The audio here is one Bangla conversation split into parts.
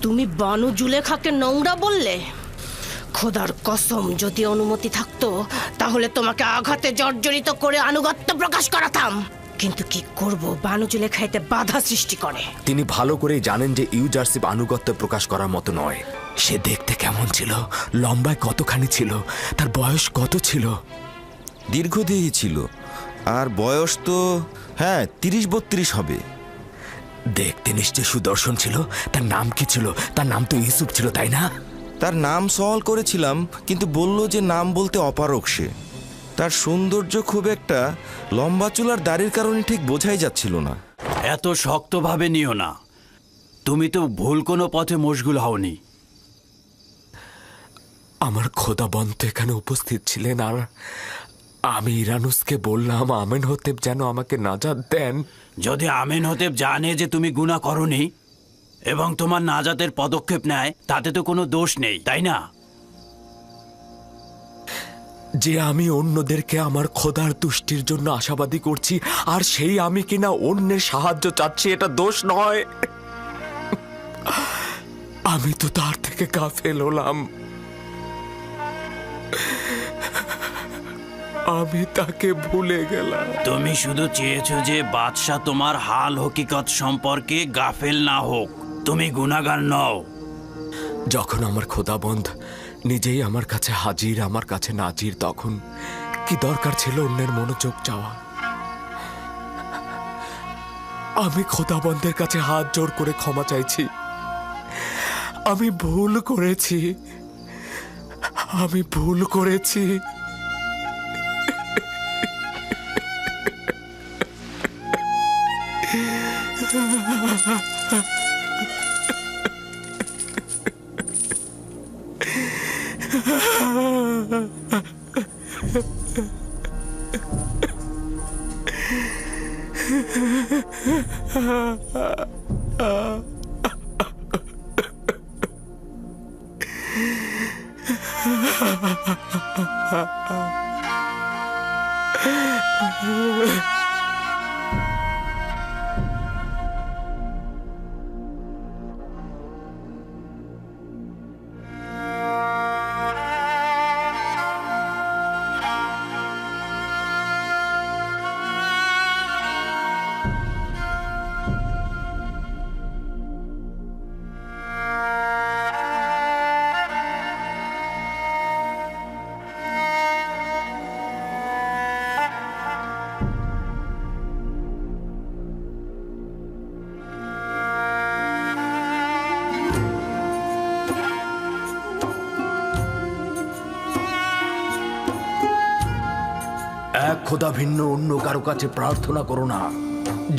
তুমি বানু জুলেখাকে নোংরা বললে? খোদার কসম, যদি অনুমতি থাকতো তাহলে তোমাকে আঘাতে জর্জরিত করে আনুগত্য প্রকাশ করাতাম। কিন্তু কি করব, বানু জুলেখা এতে বাধা সৃষ্টি করে। তিনি ভালো করেই জানেন যে ইউজারশিপ আনুগত্য প্রকাশ করার মতো নয়। সে দেখতে কেমন ছিল, লম্বায় কতখানি ছিল, তার বয়স কত ছিল? দীর্ঘদেহী ছিল, আর বয়স তো 30-32 হবে। দেখতে নিশ্চয় সুদর্শন ছিল। তার নাম কি ছিল? তার নাম তো ইউসুফ ছিল, তাই না? তার নাম সওয়াল করেছিলাম, কিন্তু বলল যে নাম বলতে অপারগ সে। তার সৌন্দর্য খুব একটা, লম্বা চুল আর দাড়ির কারণে ঠিক বোঝাই যাচ্ছিল না। এত শক্তভাবে নিও না, তুমি তো ভুল কোনো পথে মশগুল হওনি। আমার খোদাবন্ত এখানে উপস্থিত ছিলেন, আর আমি ইরানুসকে বললাম আমেনহোতেব যেন আমাকে নাজাত দেন। যদি আমেনহোতেব জানে যে তুমি গুনাহ করনি এবং তোমার নাজাতের পদক্ষেপ নেয়, তাতে তো কোনো দোষ নেই, তাই না? যে আমি অন্যদেরকে আমার খোদার তুষ্টির জন্য আশাবাদী করছি, আর সেই আমি কিনা অন্যের সাহায্য চাচ্ছি, এটা দোষ নয়। আমি তো তার থেকে গাফেল হলাম। আমি তাকে ভুলে গেলাম। তুমি শুধু চেয়েছো যে বাদশাহ তোমার হাল হকিকত সম্পর্কে গাফেল না হোক। তুমি গুনাহগার নও। যখন আমার খোদাবন্ধ নিজেই আমার কাছে হাজির, আমার কাছে নাজির, তখন কি দরকার ছিল অন্যের মনোযোগ চাওয়া? আমি খোদাবন্ধের কাছে হাত জোর করে ক্ষমা চাইছি। আমি ভুল করেছি, আমি ভুল করেছি। এক খোদা ভিন্ন অন্য কারো কাছে প্রার্থনা করো না।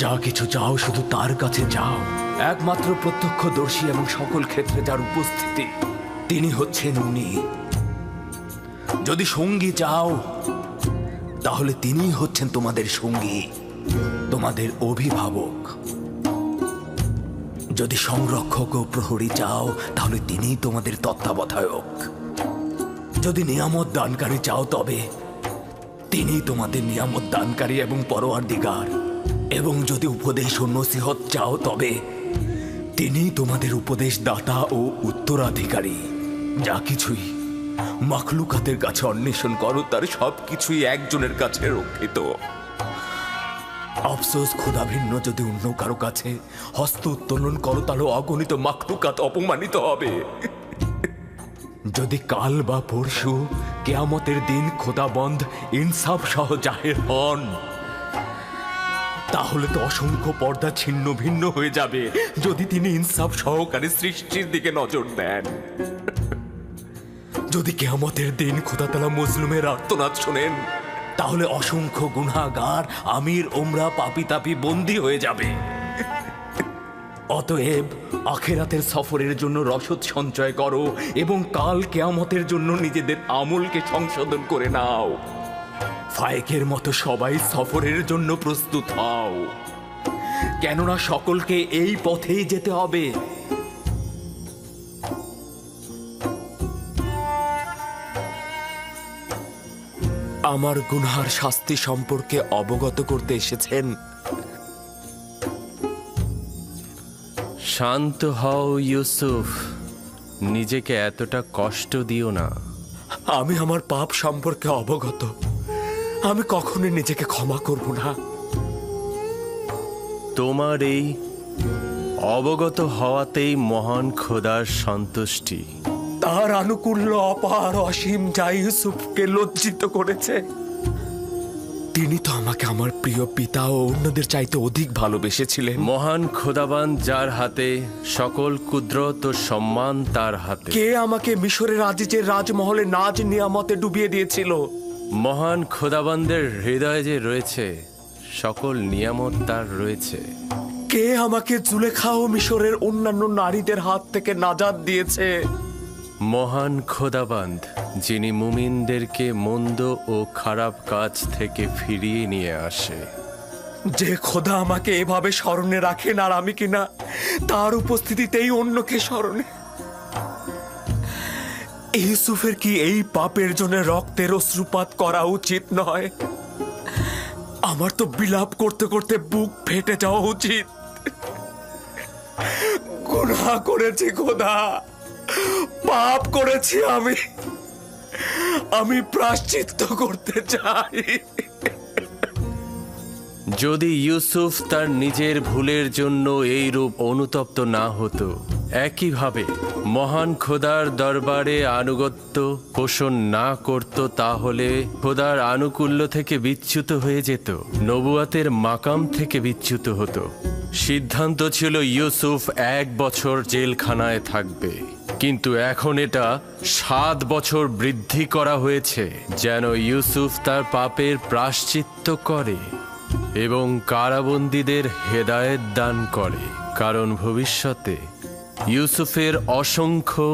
যা কিছু চাও শুধু তার কাছে চাও। একমাত্র প্রত্যক্ষদর্শী এবং সকল ক্ষেত্রে যার উপস্থিতি, তিনি হচ্ছেন উনি। যদি সঙ্গী চাও তাহলে তিনিই হচ্ছেন তোমাদের সঙ্গী, তোমাদের অভিভাবক। যদি সংরক্ষক ও প্রহরী চাও তাহলে তিনিই তোমাদের তত্ত্বাবধায়ক। যদি নিয়ামত দানকারী চাও তবে তিনি তোমাদের নিয়ামত দানকারী এবং পরওয়ারদিগার। এবং যদি উপদেশ ও নসিহত চাও তবে তিনি তোমাদের উপদেশ দাতা ও উত্তরাধিকারী। যা কিছুই মাখলুকাতের কাছে অন্বেষণ করো তার সবকিছুই একজনের কাছে রক্ষিত। আফসোস, খোদা ভিন্ন যদি অন্য কারো কাছে হস্ত উত্তোলন করো তাহলে অগণিত মাখলুকাত অপমানিত হবে। যদি কাল বা পরশু কিয়ামতের দিন খোদাবন্ধ ইনসাফ সহ জাহের হন তাহলে তো অসংখ্য পর্দা ছিন্ন ভিন্ন হয়ে যাবে। যদি তিনি ইনসাফ সহকারে সৃষ্টির দিকে নজর দেন, যদি কিয়ামতের দিন খোদা তাআলা মজলুমের আর্তনাদ শোনেন, তাহলে অসংখ্য গুনাহগার আমির ওমরা পাপী তাপী বন্দী হয়ে যাবে। অতএব আখিরাতের সফরের জন্য রসদ সঞ্চয় করো এবং কাল কিয়ামতের জন্য নিজেদের আমলকে সংশোধন করে নাও। ফায়েকের মতো সবাই সফরের জন্য প্রস্তুত হও, কেননা সকলকে এই পথেই যেতে হবে। আমার গুনহার শাস্তি সম্পর্কে অবগত করতে এসেছেন? শান্ত হও ইউসুফ, নিজেকে এতটা কষ্ট দিও না। আমি আমার পাপ সম্পর্কে অবগত। আমি কখনোই নিজেকে ক্ষমা করব না। তোমার এই অবগত হওয়াতেই মহান খোদার সন্তুষ্টি। তার আনুকূল্য অপার অসীম, যা ইউসুফকে লজ্জিত করেছে। তিনি তো আমাকে আমার প্রিয় পিতা ও অন্যদের চাইতে অধিক ভালোবেসেছিলেন। মহান খোদাবান যার হাতে, সকল কুদরত ও সম্মান তার হাতে। কে আমাকে মিশরের আজিজের রাজমহলে নাজ নিয়ামতে ডুবিয়ে দিয়েছিল? মহান খোদাবানদের হৃদয়ে যে রয়েছে, সকল নিয়ামত তার রয়েছে। কে আমাকে জুলেখা ও মিশরের অন্যান্য নারীদের হাত থেকে নাজাত দিয়েছে? মহান খোদাবান্দ, যিনি মুমিনদেরকে মন্দ ও খারাপ কাজ থেকে ফিরিয়ে নিয়ে আসে। যে খোদা আমাকে এভাবে স্মরণে রাখেন, আর আমি কিনা তার উপস্থিতিতেই অন্যকে স্মরণে। ইউসুফের কি এই পাপের জন্য রক্তের অশ্রুপাত করা উচিত নয়? আমার তো বিলাপ করতে করতে বুক ফেটে যাওয়া উচিত। গুনাহ করেছি খোদা, পাপ করেছি আমি প্রায়শ্চিত্ত করতে চাই। যদি ইউসুফ তার নিজের ভুলের জন্য এই রূপ অনুতপ্ত না হতো, একইভাবে মহান খোদার দরবারে আনুগত্য পোষণ না করত, তাহলে খোদার আনুকূল্য থেকে বিচ্যুত হয়ে যেত, নবুয়াতের মাকাম থেকে বিচ্যুত হতো। সিদ্ধান্ত ছিল ইউসুফ 1 বছর জেলখানায় থাকবে, কিন্তু এখন এটা 7 বছর বৃদ্ধি করা হয়েছে, যেন ইউসুফ তার পাপের প্রায়শ্চিত্ত করে এবং কারাবন্দীদের হেদায়েত দান করে, কারণ ভবিষ্যতে ইউসুফের অসংখ্য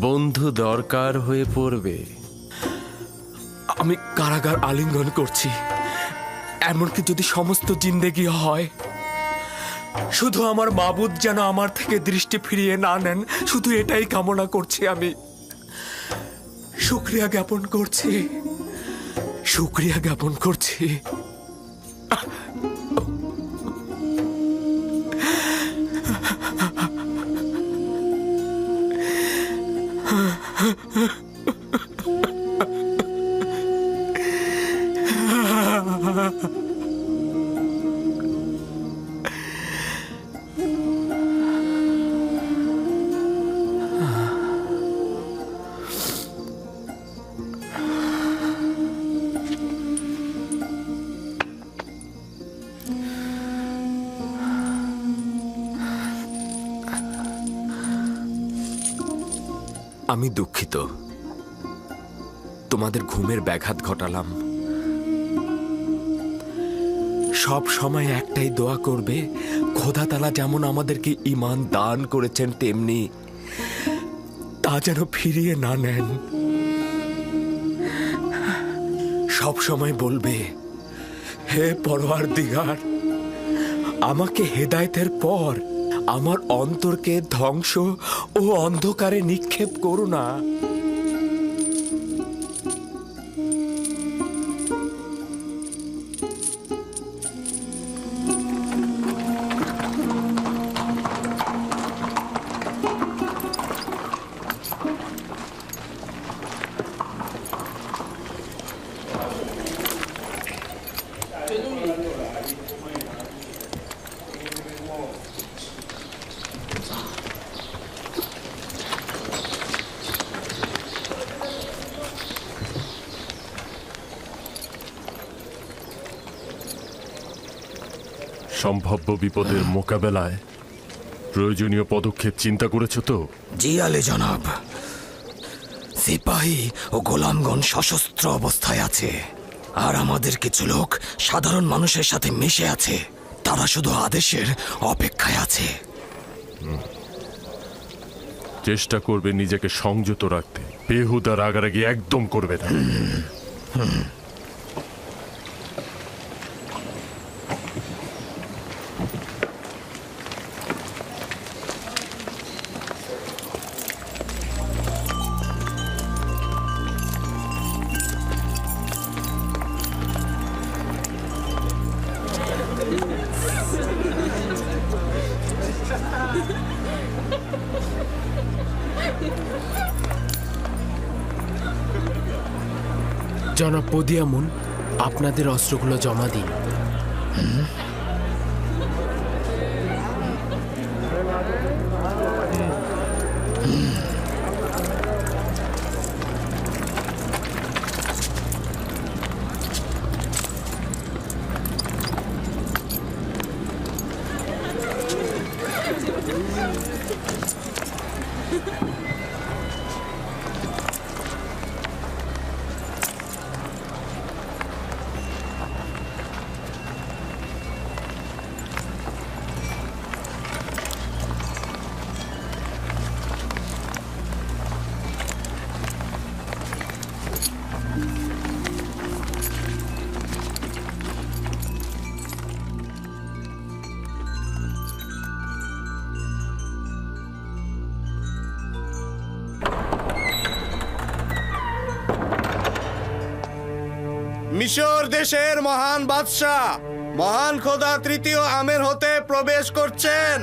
বন্ধু দরকার হয়ে পড়বে। আমি কারাগার আলিঙ্গন করছি, এমনকি যদি সমস্ত জিন্দেগি হয়। শুধু আমার মাবুদ যেন আমার থেকে দৃষ্টি ফিরিয়ে না নেন, শুধু এটাই কামনা করছি। আমি শুকরিয়া জ্ঞাপন করছি। আমি দুঃখিত, তোমাদের ঘুমের ব্যাঘাত ঘটালাম। সব সময় একটাই দোয়া করবে, খোদা তাআলা যেমন আমাদেরকে ঈমান দান করেছেন, তেমনি তা যেন ফিরিয়ে না নেন। সব সময় বলবে, হে পরওয়ারদিগার, আমাকে হেদায়েতের পর আমার অন্তরকে ধ্বংস ও অন্ধকারে নিক্ষেপ করো না। সম্ভাব্য বিপদের মোকাবেলায় প্রয়োজনীয় পদক্ষেপ চিন্তা করেছ তো? জি আলী জনাব, সিপাহী ও গোলামগণ সশস্ত্র অবস্থায় আছে, আর আমাদের কিছু লোক সাধারণ মানুষের সাথে মিশে আছে। তারা শুধু আদেশের অপেক্ষায় আছে। চেষ্টা করবে নিজেকে সংযত রাখতে, বেহুদা রাগারাগি একদম করবে না। জনাব পদিয়ামুন, আপনাদের অস্ত্রগুলো জমা দিন। মিশর দেশের মহান বাদশাহ মহান খোদা তৃতীয় আমের হতে প্রবেশ করছেন।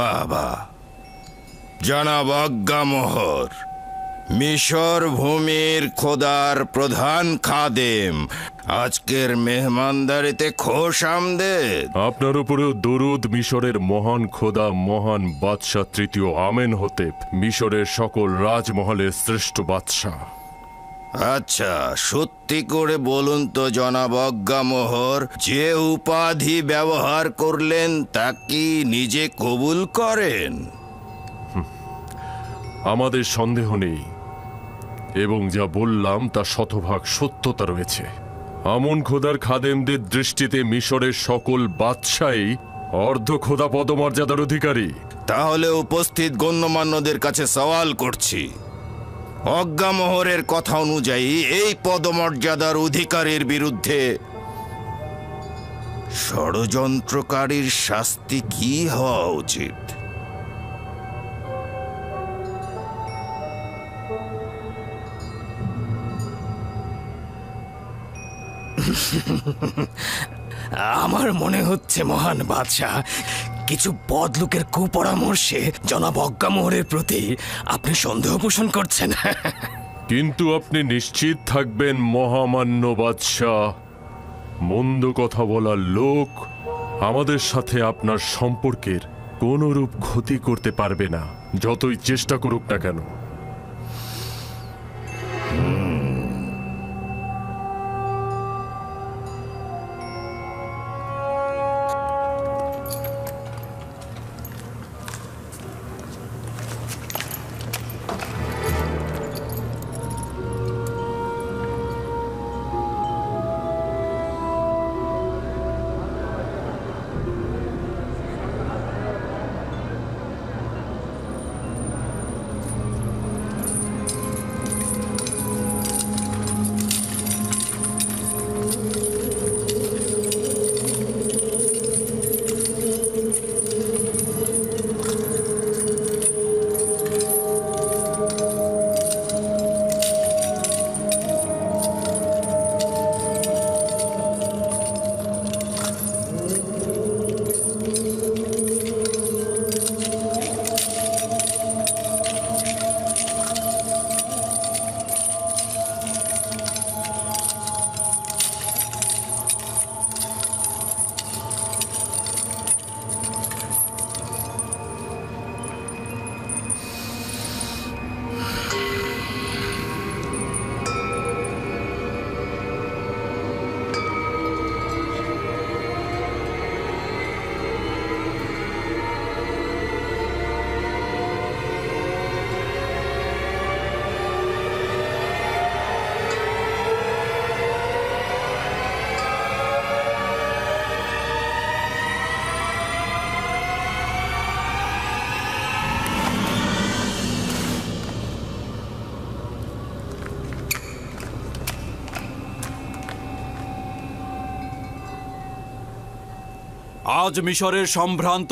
বাবা জনাব আজ্ঞামোহর, মিশর ভূমির খোদার প্রধান খাদেম আজকের মেহমানদারিতে খোশ আমদেদ। আপনার উপরেও দরুদ মিশরের মহান খোদা মহান বাদশাহ তৃতীয় আমেন হতে, মিশরের সকল রাজমহলের শ্রেষ্ঠ বাদশাহ। আচ্ছা, সত্যি করে বলুন তো জনাব আজ্ঞামোহর, যে উপাধি ব্যবহার করলেন তা কি নিজে কবুল করেন? আমাদের সন্দেহ নেই এবং যা বললাম তা শতভাগ সত্যতা রয়েছে। আমন খোদার খাদেমদের দৃষ্টিতে মিশরের সকল বাদশাহই অর্ধ খোদা পদমর্যাদার অধিকারী। তাহলে উপস্থিত গণ্যমান্যদের কাছে সওয়াল করছি, অজ্ঞামোহরের কথা অনুযায়ী এই পদমর্যাদার অধিকারীর বিরুদ্ধে ষড়যন্ত্রকারীর শাস্তি কি হওয়া উচিত? আমার মনে হচ্ছে মহান বাদশাহ, কিছু বদলোকের কুপরামর্শে জনাব অজ্ঞামোহরের প্রতি আপনি সন্দেহ পোষণ করছেন। কিন্তু আপনি নিশ্চিত থাকবেন মহামান্য বাদশাহ, মন্দ কথা বলার লোক আমাদের সাথে আপনার সম্পর্কের কোনরূপ ক্ষতি করতে পারবে না, যতই চেষ্টা করুক না কেন। আজ মিশরের সম্ভ্রান্ত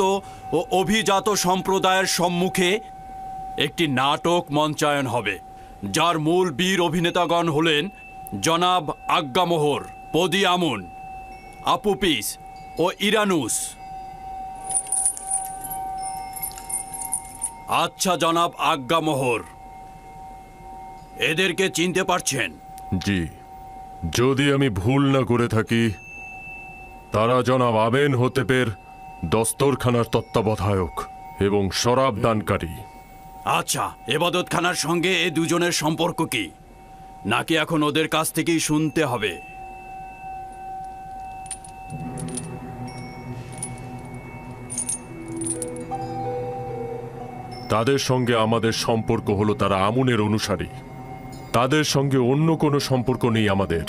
ও অভিজাত সম্প্রদায়ের সম্মুখে একটি নাটক মঞ্চায়ন হবে, যার মূল বীর অভিনেতাগণ হলেন জনাব আজ্ঞামোহর, পদিয়ামুন, আপুপিস ও ইরানুস। আচ্ছা জনাব আজ্ঞামোহর, এদেরকে চিনতে পারছেন? জি, যদি আমি ভুল না করে থাকি তারা জনাব আমেনহোতেপের দস্তরখানার তত্ত্বাবধায়ক এবং শরাব দানকারী। আচ্ছা, এবাদতখানার সঙ্গে এই দুজনের সম্পর্ক কি, নাকি এখন ওদের কাছ থেকেই শুনতে হবে? তাদের সঙ্গে আমাদের সম্পর্ক হলো তারা আমুনের অনুসারী, তাদের সঙ্গে অন্য কোনো সম্পর্ক নেই আমাদের।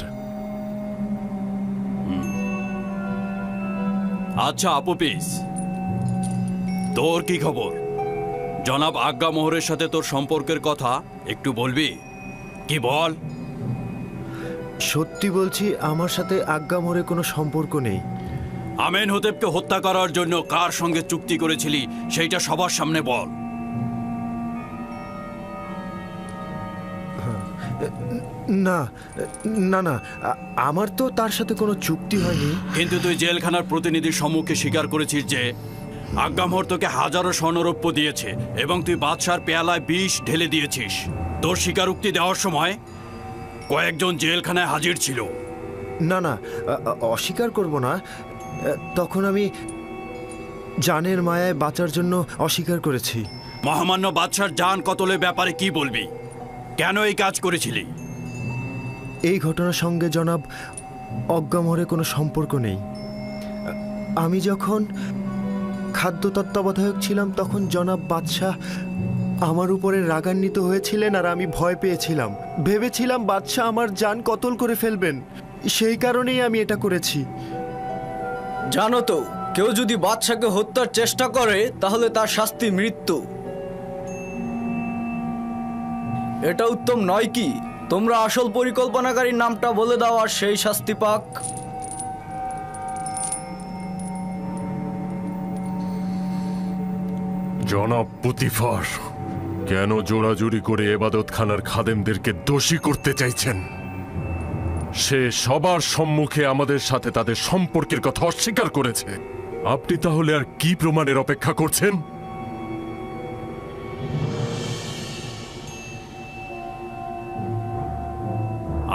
আচ্ছা আপুপিস, তোর কি খবর? জনাব আজ্ঞামোহরের সাথে তোর সম্পর্কের কথা একটু বলবি কি? বল। সত্যি বলছি, আমার সাথে আজ্ঞামোহরে কোনো সম্পর্ক নেই। আমেনহোতেপকে হত্যা করার জন্য কার সঙ্গে চুক্তি করেছিলি সেইটা সবার সামনে বল। না না না, আমার তো তার সাথে কোনো চুক্তি হয়নি। কিন্তু তুই জেলখানার প্রতিনিধির সম্মুখে স্বীকার করেছিস যে আজ্ঞামোহর তোকে হাজারো স্বর্ণরৌপ্য দিয়েছে এবং তুই বাদশার পেয়ালায় বিষ ঢেলে দিয়েছিস। তোর স্বীকারোক্তি দেওয়ার সময় কয়েকজন জেলখানায় হাজির ছিল। না না, অস্বীকার করব না। তখন আমি জানের মায়ায় বাঁচার জন্য অস্বীকার করেছি। মহামান্য বাদশার জান কতলের ব্যাপারে কি বলবি? কেন এই কাজ করেছিলি? এই ঘটনার সঙ্গে জনাব আজ্ঞামোহরে কোনো সম্পর্ক নেই। আমি যখন খাদ্য তত্ত্বাবধায়ক ছিলাম তখন জনাব বাদশাহ আমার উপরে রাগান্বিত হয়েছিলেন আর আমি ভয় পেয়েছিলাম। ভেবেছিলাম বাদশাহ আমার জান কতল করে ফেলবেন, সেই কারণেই আমি এটা করেছি। জানো তো, কেউ যদি বাদশাকে হত্যার চেষ্টা করে তাহলে তার শাস্তি মৃত্যু। এটা উত্তম নয় কি? তোমরা আসল পরিকল্পনাকারীর নামটা বলে দাও আর সেই শাস্তি পাক। জনাব পুতিফার, কেন জোড়াজুড়ি করে এবাদতখানার খাদেমদেরকে দোষী করতে চাইছেন? সে সবার সম্মুখে আমাদের সাথে তাদের সম্পর্কের কথা অস্বীকার করেছে। আপনি তাহলে আর কি প্রমাণের অপেক্ষা করছেন?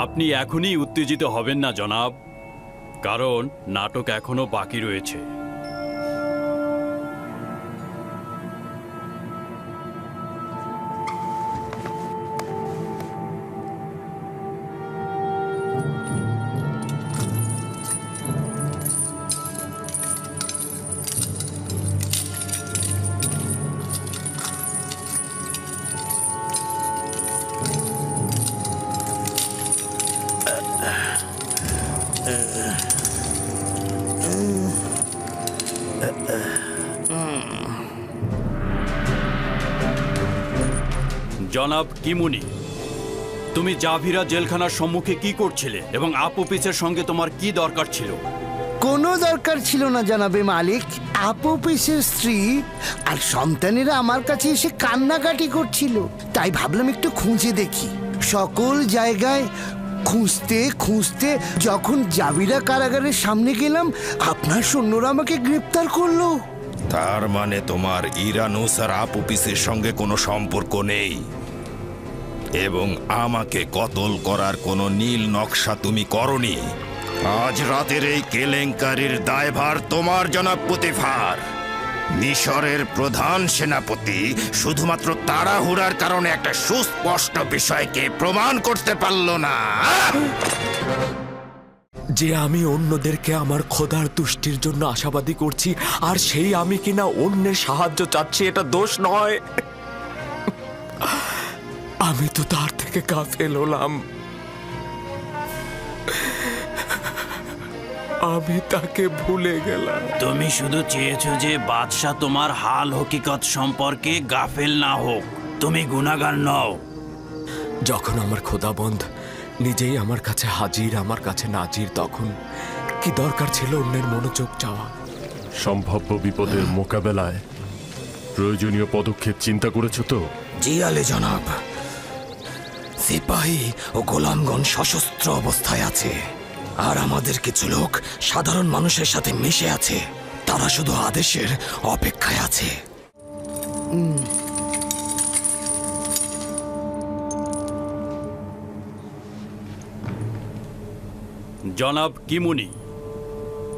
আপনি এখনই উত্তেজিত হবেন না জনাব, কারণ নাটক এখনো বাকি রয়েছে। জনাব কিমুনি, তুমি জাভিরা জেলখানার সম্মুখে কি করছিলে এবং আপুপিসের সঙ্গে তোমার কি দরকার ছিল? কোনো দরকার ছিল না জানাবে মালিক। আপুপিসের স্ত্রী আর সন্তানেরা আমার কাছে এসে কান্নাকাটি করছিল, তাই ভাবলাম একটু খুঁজে দেখি। সকল জায়গায় খুঁজতে খুঁজতে যখন জাভিরা কারাগারের সামনে গেলাম, আপনার সৈন্যরা আমাকে গ্রেপ্তার করলো। তার মানে তোমার ইরানুস আর আপুপিসের সঙ্গে কোনো সম্পর্ক নেই এবং আমাকে কতল করার কোনো নীল নকশা তুমি করনি। আজ রাতের এই কেলেঙ্কারির দায়ভার তোমার, জনাব পুতিফার। মিশরের প্রধান সেনাপতি শুধুমাত্র তাড়াহুড়ার কারণে একটা সুস্পষ্ট বিষয়কে প্রমাণ করতে পারল না, যে আমি অন্যদেরকে আমার খোদার তুষ্টির জন্য আশাবাদী করছি, আর সেই আমি কিনা অন্যের সাহায্য চাচ্ছি। এটা দোষ নয়। আমি তো তার থেকে গাফেল হলাম। আমি তাকে ভুলে গেলাম। তুমি শুধু চেয়েছো যে বাদশাহ তোমার হাল হকিকত সম্পর্কে গাফেল না হোক। তুমি গুনাহগার নও। যখন আমার খোদাবন্ধ নিজেই আমার কাছে হাজির, আমার কাছে নাজির, তখন কি দরকার ছিল অন্যের মনোযোগ চাওয়া? সম্ভাব্য বিপদের মোকাবেলায় প্রয়োজনীয় পদক্ষেপ চিন্তা করেছো তো? জি আলী জনাব, সিপাহী ও গোলামগণ সশস্ত্র অবস্থায় আছে, আর আমাদের কিছু লোক সাধারণ মানুষের সাথে মিশে আছে। তারা শুধু আদেশের অপেক্ষায় আছে। জনাব কিমুনি,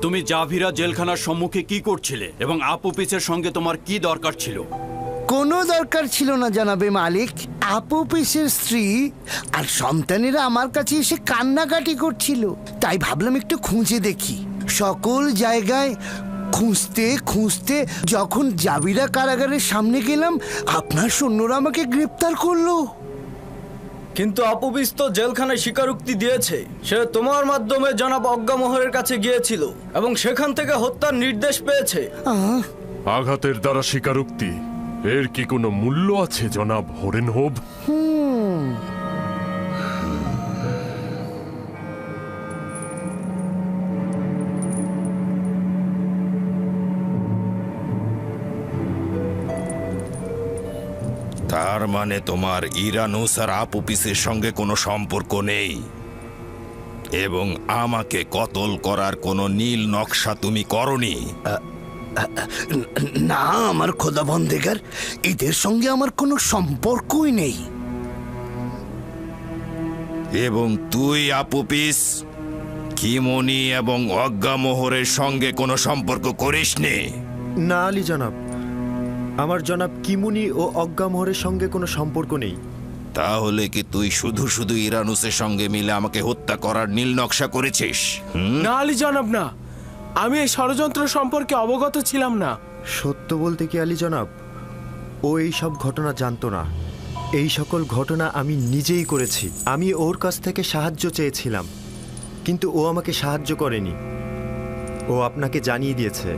তুমি জাভিরা জেলখানার সম্মুখে কি করছিলে এবং আপুপিসের সঙ্গে তোমার কি দরকার ছিল? কোনো দরকার ছিল না জানাবে মালিক। আপুপিসের স্ত্রী আর সন্তানেরা আমার কাছে এসে কান্নাকাটি করছিল, তাই ভাবলাম একটু খুঁজে দেখি। সকল জায়গায় খুঁজতে খুঁজতে যখন জাবিরা কারাগারের সামনে গেলাম, আপনার সৈন্যরা আমাকে গ্রেপ্তার করলো। কিন্তু আপুপিস তো জেলখানায় স্বীকারোক্তি দিয়েছে সে তোমার মাধ্যমে জনাব অজ্ঞামোহরের কাছে গিয়েছিল এবং সেখান থেকে হত্যার নির্দেশ পেয়েছে। আঘাতের দ্বারা স্বীকারোক্তি, এর কি কোনো মূল্য আছে জনাব হরেনহোভ? তার মানে তোমার ইরানুস আর আপুপিসের সঙ্গে কোনো সম্পর্ক নেই এবং আমাকে কতল করার কোনো নীল নকশা তুমি করনি? না আমার খোদা বন্দেগার, এদের সঙ্গে আমার কোনো সম্পর্কই নেই। এবং তুই আপুপিস, কিমনি এবং অজ্ঞামোহরের সঙ্গে কোনো সম্পর্ক করিসনি? না আলী জনাব, আমার জনাব কিমুনি ও অজ্ঞামোহরের সঙ্গে কোনো সম্পর্ক নেই। তাহলে কি তুই শুধু শুধু ইরানুসের সঙ্গে মিলে আমাকে হত্যা করার নীল নকশা করেছিস? না আলী জনাব, না, আমি এই ষড়যন্ত্র সম্পর্কে অবগত ছিলাম না। সত্য বলতে কি আলী জনাব, ও এই সব ঘটনা জানতো না। এই সকল ঘটনা আমি নিজেই করেছি। আমি ওর কাছ থেকে সাহায্য চেয়েছিলাম, কিন্তু ও আমাকে সাহায্য করেনি। ও আপনাকে জানিয়ে দিয়েছে।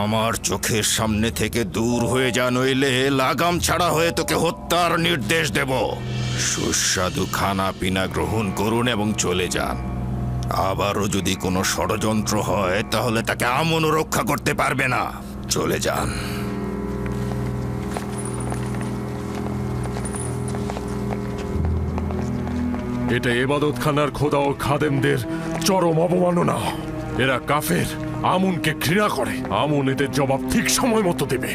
আমার চোখের সামনে থেকে দূর হয়ে যা, নইলে লাগাম ছাড়া হয়ে তোকে হত্যার নির্দেশ দেব। সুস্বাদু খানা পিনা গ্রহণ করুন এবং চলে যান। আবারও যদি কোনো ষড়যন্ত্র হয় তাহলে তাকে আমনও রক্ষা করতে পারবে না। চলে যান। এটা এবাদতখানার খোদা ও খাদেমদের চরম অবমাননা। এরা কাফের, আমুনকে ঘৃণা করে। আমুন এদের জবাব ঠিক সময় মতো দেবে।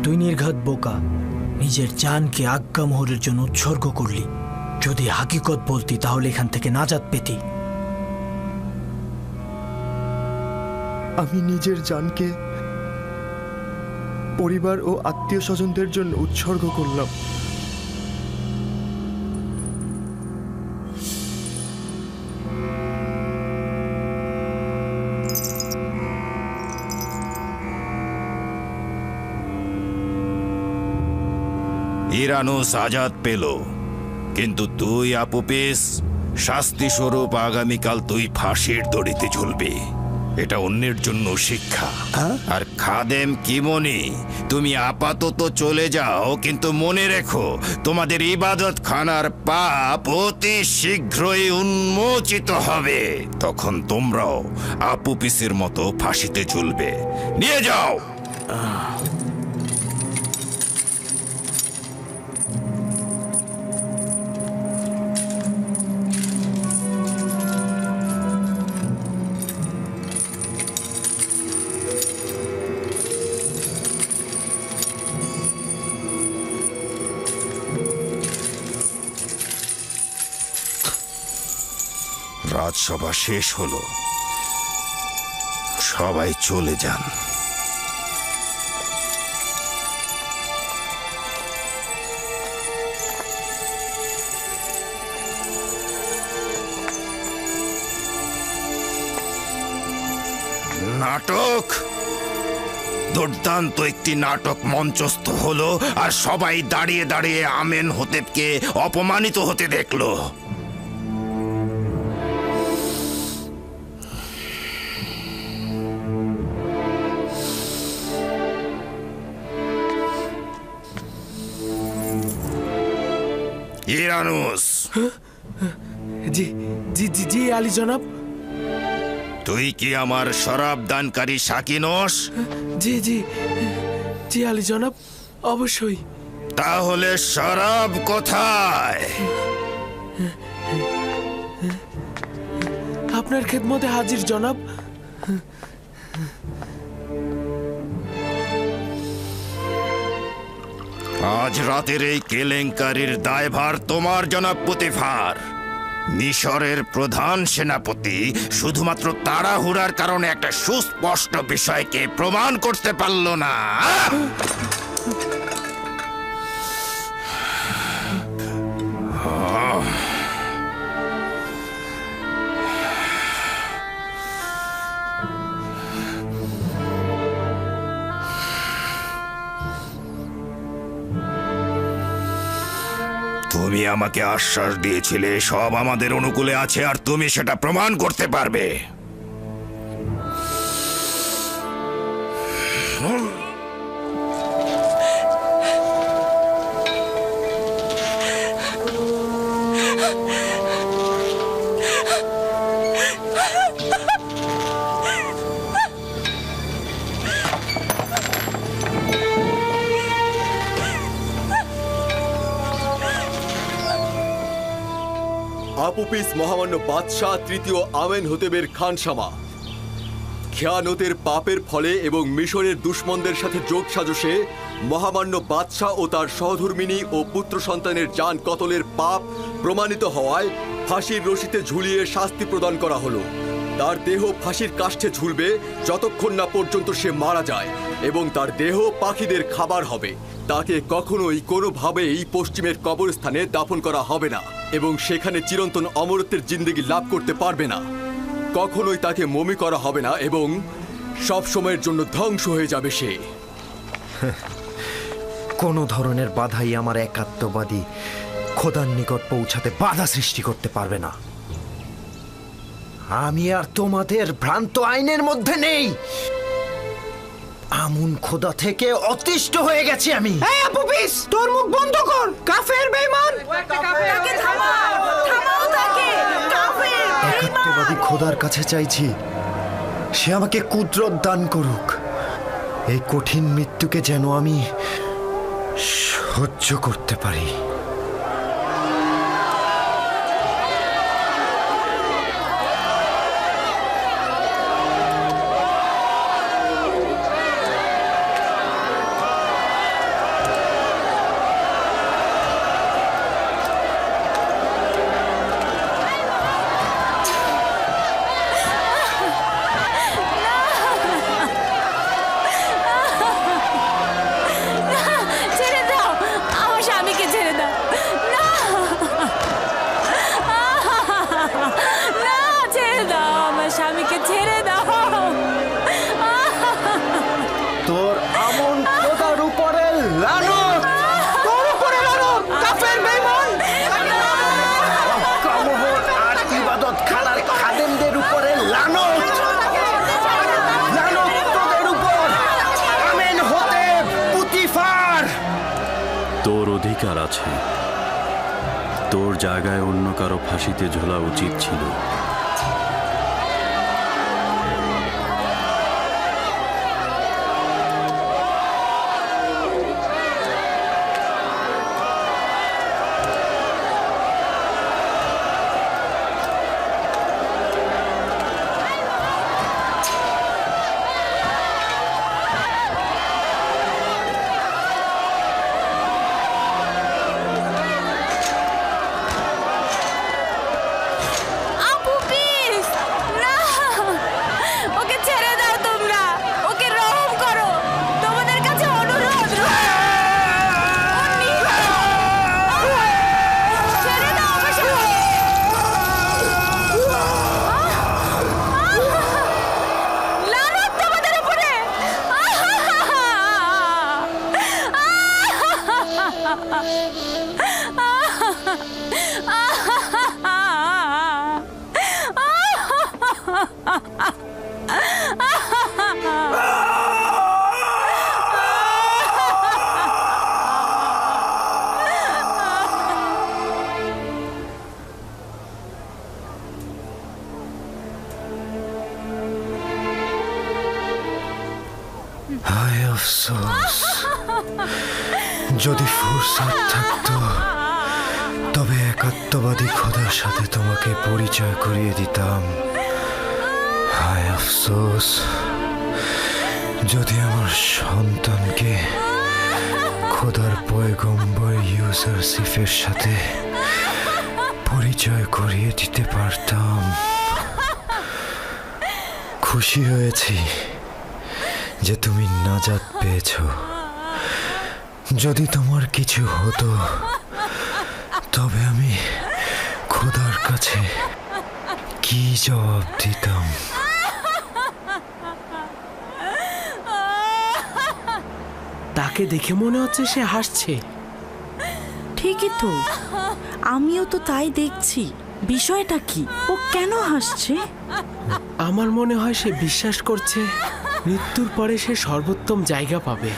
তুই নির্ঘাত বোকা, নিজের জানকে আজ্ঞামোহরের জন্য উৎসর্গ করলি। যদি হাকিকত বলতি তাহলে এখান থেকে নাজাত পেতি। আমি নিজের জানকে পরিবার ও আত্মীয় স্বজনদের জন্য উৎসর্গ করলাম। ইরানুস আজাদ পেল, কিন্তু তুই আপুপিস, শাস্তি স্বরূপ আগামীকাল তুই ফাঁসির দড়িতে ঝুলবি। এটা অন্যের জন্য শিক্ষা। আর খাদেম কিমনি, তুমি আপাতত চলে যাও, কিন্তু মনে রেখো তোমাদের ইবাদত খানার পাপ অতি শীঘ্রই উন্মোচিত হবে। তখন তোমরাও আপুপিসের মতো ফাঁসিতে ঝুলবে। নিয়ে যাও। রাজসভা শেষ হলো, সবাই চলে যান। নাটক, দুর্দান্ত একটি নাটক মঞ্চস্থ হলো, আর সবাই দাঁড়িয়ে দাঁড়িয়ে আমেন হোতেবকে অপমানিত হতে দেখলো। ইরানুস, জি জি জি জি আলী জনাব। তুই কি আমার শরাব দানকারী সাকি নস? জি জি জি আলী জনাব, অবশ্যই। তাহলে শরাব কোথায়? আপনার খেদমতে হাজির জনাব। আজ রাতের এই কেলেঙ্কারির দায়ভার তোমার, জনাব পুতিফার। মিশরের প্রধান সেনাপতি শুধুমাত্র তাড়াহুড়ার কারণে একটা সুস্পষ্ট বিষয়কে প্রমাণ করতে পারল না। তুমি আমাকে আশ্বাস দিয়েছিলে সব আমাদের অনুকূলে আছে আর তুমি সেটা প্রমাণ করতে পারবে। আপুপিস মহামান্য বাদশাহ তৃতীয় আমেনহোতেবের খানসামা খেয়ানতের পাপের ফলে এবং মিশরের দুশ্মনদের সাথে যোগ সাজসে মহামান্য বাদশাহ ও তার সহধর্মিণী ও পুত্র সন্তানের জান কতলের পাপ প্রমাণিত হওয়ায় ফাঁসির রশিতে ঝুলিয়ে শাস্তি প্রদান করা হলো। তার দেহ ফাঁসির কাষ্ঠে ঝুলবে যতক্ষণ না পর্যন্ত সে মারা যায় এবং তার দেহ পাখিদের খাবার হবে। তাকে কখনোই কোনোভাবেই পশ্চিমের কবরস্থানে দাফন করা হবে না এবং সেখানে চিরন্তন অমরত্বের জিন্দেগি লাভ করতে পারবে না। কখনোই তাকে মমি করা হবে না এবং সব সময়ের জন্য ধ্বংস হয়ে যাবে সে। কোনো ধরনের বাধাই আমার একাত্মবাদী খোদার নিকট পৌঁছাতে বাধা সৃষ্টি করতে পারবে না। আমি আর তোমাদের ভ্রান্ত আইনের মধ্যে নেই। আমুন খোদা থেকে অতিষ্ঠ হয়ে গেছি আমি। এই আপুপিস, তোর মুখ বন্ধ কর। কাফের বেঈমান, তাকে থামাও, থামাও তাকে। কাফের একাত্মবাদী খোদার কাছে চাইছি সে আমাকে কুদরত দান করুক। এই কঠিন মৃত্যুকে যেন আমি সহ্য করতে পারি। তোর আমন খোদার উপরে লানত, তোর উপরে লানত, কাফের বেঈমান। কামহর আর ইবাদত খানার খাদেমদের উপরে লানত, লানত তোদের উপর। আমেনহোতেব পুতিফার। তোর অধিকার আছে, তোর জায়গায় অন্য কারো ফাঁসিতে ঝোলা উচিত ছিল। আফসোস, যদি ফুরসত থাকতো তবে একাত্মবাদী খোদার সাথে তোমাকে পরিচয় করিয়ে দিতাম। হায় আফসোস, যদি আমার সন্তানকে খোদার পয়গম্বর ইউসারসিফের সাথে পরিচয় করিয়ে দিতে পারতাম। খুশি হয়েছি যে তুমি নাজাত পেয়েছ। যদি তোমার কিছু হতো তবে আমি খোদার কাছে কি জবাব দিতাম? তাকে দেখে মনে হচ্ছে সে হাসছে। ঠিকই তো, আমিও তো তাই দেখছি। বিষয়টা কি? ও কেন হাসছে? আমার মনে হয় সে বিশ্বাস করছে মৃত্যুর পরে সে সর্বোত্তম জায়গা পাবে।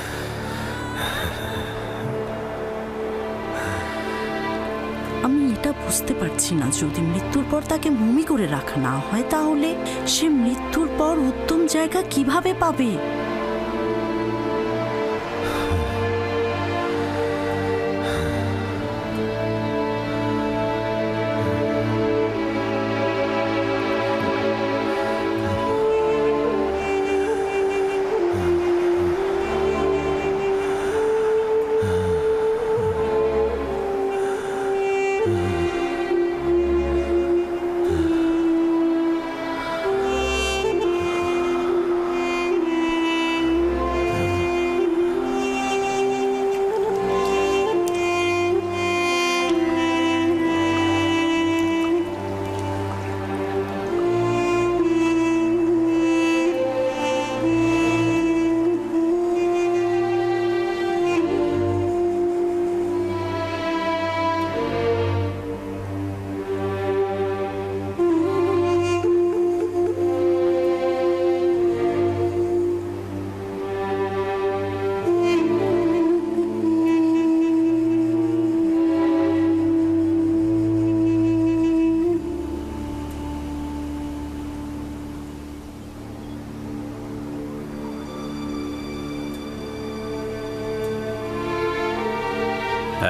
আমি এটা বুঝতে পারছি না, যদি মৃত্যুর পর তাকে মমি করে রাখা না হয় তাহলে সে মৃত্যুর পর উত্তম জায়গা কিভাবে পাবে?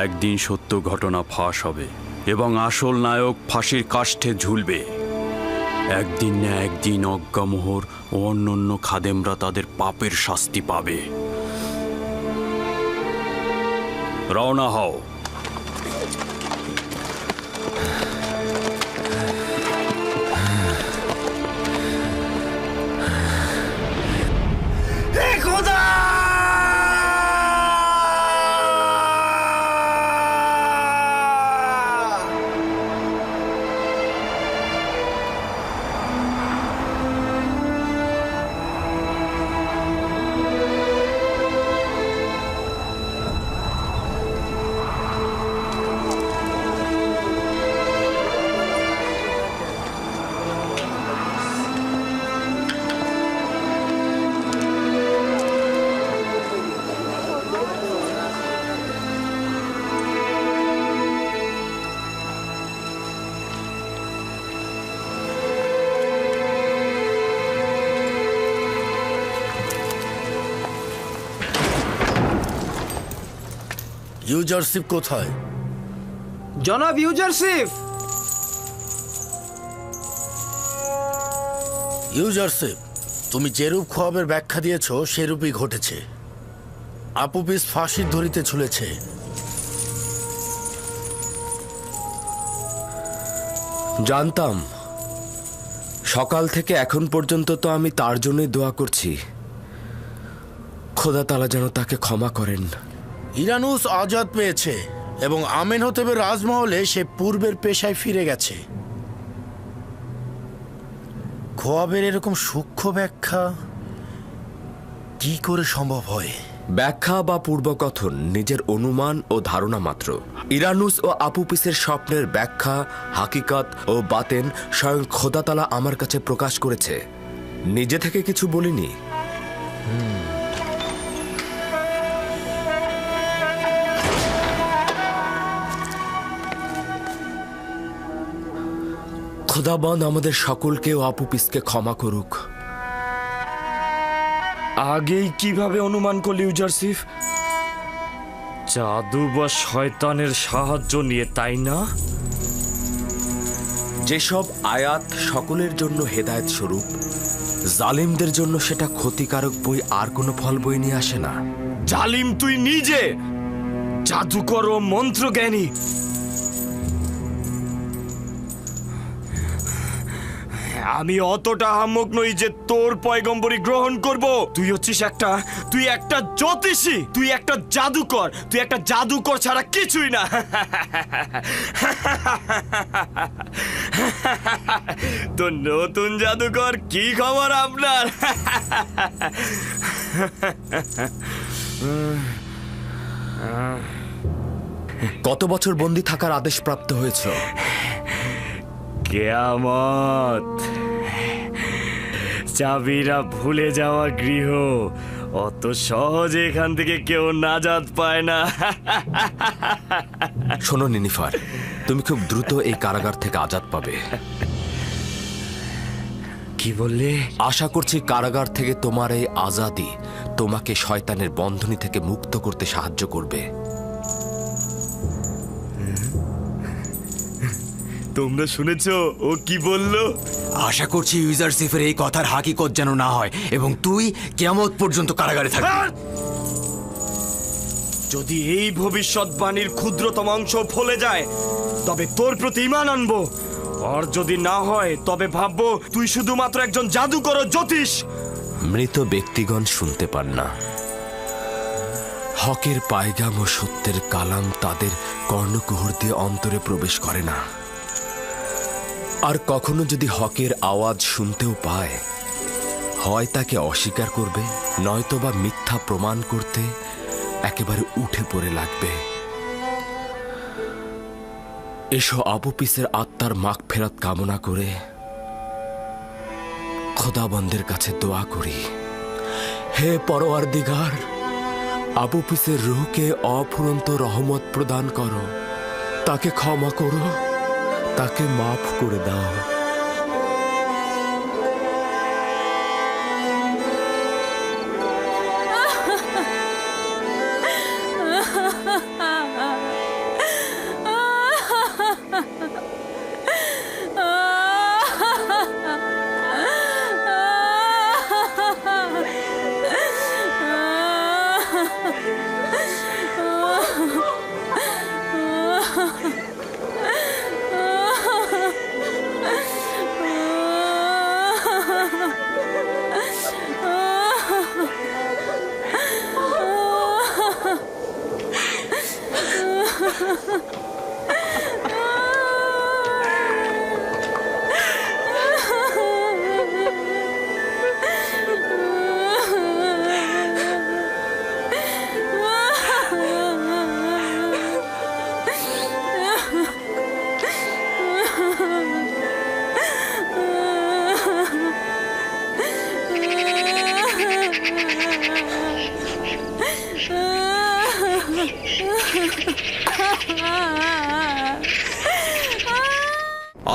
একদিন সত্য ঘটনা ফাঁস হবে এবং আসল নায়ক ফাঁসির কাষ্ঠে ঝুলবে। একদিন না একদিন অজ্ঞামোহর ও অন্যান্য খাদেমরা তাদের পাপের শাস্তি পাবে। রওনা হও। ইউজারশিপ কোথায়? জনাব ইউজারশিপ। ইউজারশিপ, তুমি যেরূপ খোয়াবের ব্যাখ্যা দিয়েছ সেরূপই ঘটেছে। আপুপিস ফাঁসির দড়িতে ঝুলেছে। জানতাম। সকাল থেকে এখন পর্যন্ত তো আমি তার জন্যই দোয়া করছি, খোদা তাআলা যেন তাকে ক্ষমা করেন। ইরানুস আজাদ পেয়েছে এবং আমেনহোতেবের রাজমহলে সে পূর্বের পেশায় ফিরে গেছে। খোয়াবের এরকম সূক্ষ্ম ব্যাখ্যা কি করে সম্ভব হয়? ব্যাখ্যা বা পূর্বকথন নিজের অনুমান ও ধারণা মাত্র। ইরানুস ও আপুপিসের স্বপ্নের ব্যাখ্যা, হাকিকত ও বাতেন স্বয়ং খোদা তাআলা আমার কাছে প্রকাশ করেছে, নিজে থেকে কিছু বলিনি। খোদাবন্দ আমাদের সকলকে ও আপুপিসকে ক্ষমা করুক। আগেই কিভাবে অনুমান করলি ইউজারসিফ? জাদু বা শয়তানের সাহায্য নিয়ে, তাই না? যেসব আয়াত সকলের জন্য হেদায়েত স্বরূপ, জালিমদের জন্য সেটা ক্ষতিকারক বই আর কোনো ফল বই নিয়ে আসে না। জালিম তুই নিজে, জাদুকর ও মন্ত্রজ্ঞানী। আমি অতটা আহাম্মক নই যে তোর পয়গম্বরী গ্রহণ করব। তুই হচ্ছিস তুই একটা জ্যোতিষী, তুই একটা জাদুকর ছাড়া কিছুই না। তো নতুন জাদুকর, কি খবর আপনার? কত বছর বন্দী থাকার আদেশ প্রাপ্ত হয়েছে? কিয়ামত। চাবিরা ভুলে যাওয়া গৃহ, অত সহজে এখান থেকে কেউ নাজাত পায় না। শোনো নিনিফার, তুমি খুব দ্রুত এই কারাগার থেকে আজাদ পাবে। কি বললে? আশা করছি কারাগার থেকে তোমার এই আজাদি তোমাকে শয়তানের বন্ধনী থেকে মুক্ত করতে সাহায্য করবে। তোমরা শুনেছো ও কি বলল? আশা করছি ইউজারসিফের এই কথার হাকিকত যেন না হয় এবং তুই কিয়ামত পর্যন্ত কারাগারে থাকবি। যদি এই ভবিষ্যৎবাণীর ক্ষুদ্রতম অংশ ফলে যায় তবে তোর প্রতি ঈমান আনবো, আর যদি না হয় তবে ভাববো তুই শুধুমাত্র একজন জাদুকর ও জ্যোতিষ। মৃত ব্যক্তিগণ শুনতে পান না। হকের পায়গাম ও সত্যের কালাম তাদের কর্ণকুহর দিয়ে অন্তরে প্রবেশ করে না। আর কখনো যদি হকের আওয়াজ শুনতেও পায়, হয় তাকে অস্বীকার করবে, নয়তোবা মিথ্যা প্রমাণ করতে একেবারে উঠে পড়ে লাগবে। এসো আবু-পিসের আত্মার মাগফিরাত কামনা করে খোদাবন্দের কাছে দোয়া করি। হে পরওয়ারদিগার, আবু-পিসের রূহকে অফুরন্ত রহমত প্রদান করো, তাকে ক্ষমা করো, তাকে মাফ করে দাও।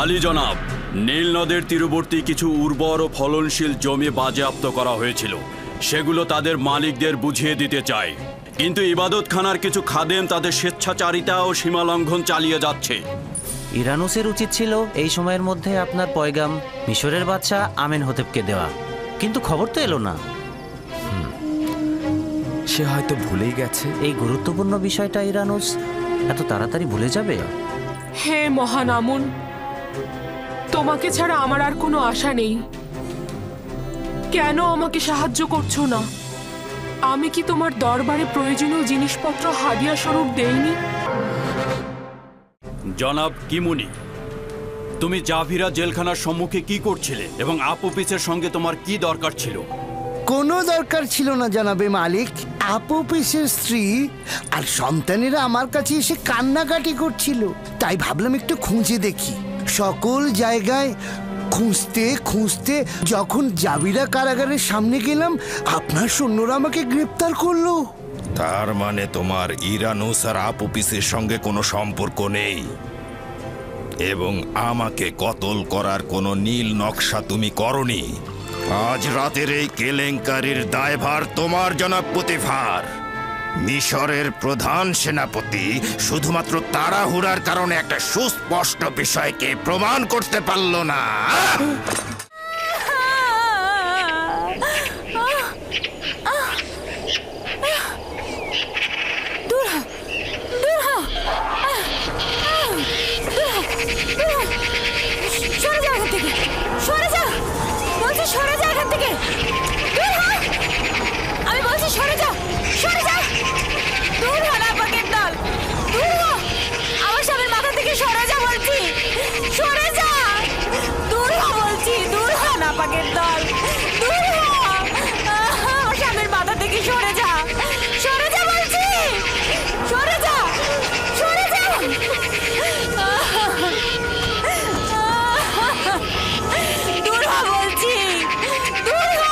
আলী জনাব, নীল নদের তীরবর্তী কিছু উর্বর ও ফলনশীল জমি বাজেয়াপ্ত করা হয়েছিল, সেগুলো তাদের মালিকদের বুঝিয়ে দিতে চাই। কিন্তু ইবাদতখানার কিছু খাদেম তাদের স্বেচ্ছাচারিতা ও সীমালঙ্ঘন চালিয়ে যাচ্ছে। ইরানুসের উচিত ছিল এই সময়ের মধ্যে আপনার পয়গাম মিশরের বাদশাহ আমেনহোতেবকে দেওয়া, কিন্তু খবর তো এলো না। সে হয়তো ভুলেই গেছে। এই গুরুত্বপূর্ণ বিষয়টা ইরানুস এত তাড়াতাড়ি ভুলে যাবে? হে মহান আমুন, তোমাকে ছাড়া আমার আর কোনো আশা নেই। কেন আমাকে সাহায্য করছো না? আমি কি তোমার দরবারে প্রয়োজনীয় জিনিসপত্র হাদিয়া স্বরূপ দেইনি? জনাব কিমুনি, তুমি জাভিরা জেলখানার সম্মুখে কি করছিলে এবং আপ-পিসের সঙ্গে তোমার কি দরকার ছিল? কোনো দরকার ছিল না জনাবে মালিক। আপ-পিসের স্ত্রী আর সন্তানেরা আমার কাছে এসে কান্নাকাটি করছিল, তাই ভাবলাম একটু খুঁজে দেখি। সকল জায়গায় খুঁজতে খুঁজতে যখন জাভিরা কারাগারের সামনে গেলাম, আপনার সৈন্যরা আমাকে গ্রেপ্তার করলো। তার মানে তোমার ইরানুস আর আপ-পিসের সঙ্গে কোনো সম্পর্ক নেই এবং আমাকে কতল করার কোনো নীল নকশা তুমি করনি। আজ রাতের এই কেলেঙ্কারির দায়ভার তোমার, জনাব পুতিফার। মিশরের প্রধান সেনাপতি শুধুমাত্র তাড়াহুড়ার কারণে একটা সুস্পষ্ট বিষয়কে প্রমাণ করতে পারল না। আমি বলছি সরে যা, সরে যা, দূর হ না পাকের দল, দূর হ, আমার স্বামীর মাথা থেকে সরে যা বলছি, সরে যা, দূর হ বলছি, দূর হ না পাকের দল, দূর হ, আমার স্বামীর মাথা থেকে সরে যা, সরে যা বলছি, সরে যা, সরে যা, দূর হ বলছি, দূর হ,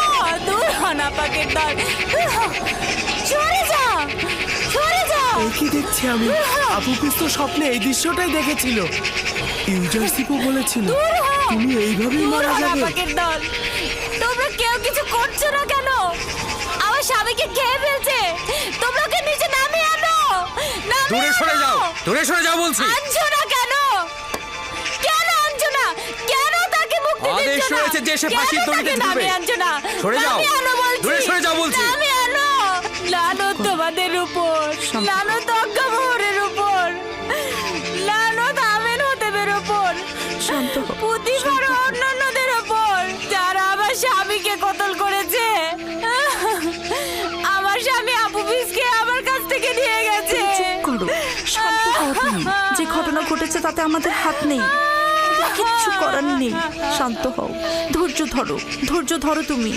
দূর হ না পাকের দল, দূর হ, সরে যা, সরে যা। কি দেখছি আমি? আপুপিস তো স্বপ্নে এই দৃশ্যটাই দেখেছিল। ইউজারশিপও বলেছিল তুমি এইভাবেই মারা যাবে। পাকের দল, তোমরা কেউ কিছু করছো না কেন? আমার স্বামীকে খেয়ে ফেলছে, তোমরা ওকে নিচে নামিয়ে আনো, দূরে সরে যাও, দূরে সরে যাও বলছি। আনছো না কেন? কেন আনছো না? কেন তাকে মুক্তি দিচ্ছ না? আদেশ রয়েছে যে সে ফাঁসির দড়িতে ঝুলবে। নামিয়ে আনছো না? সরে যাও, নামিয়ে আনো বলছি, দূরে সরে যাও বলছি। নামিয়ে আনো। লানত তোমাদের উপর, লানত অজ্ঞামোহরের উপর, লানত আমেন হতেবের উপর, পুতিফার ও অন্যান্যদের উপর, যারা আমার স্বামীকে কতল করেছে। আমার স্বামী আপুপিসকে আমার কাছ থেকে নিয়ে গেছে। শান্ত হও তুমি। যে ঘটনা ঘটেছে তাতে আমাদের হাত নেই, কিচ্ছু করার নেই। শান্ত হও, ধৈর্য ধরো, ধৈর্য ধরো তুমি।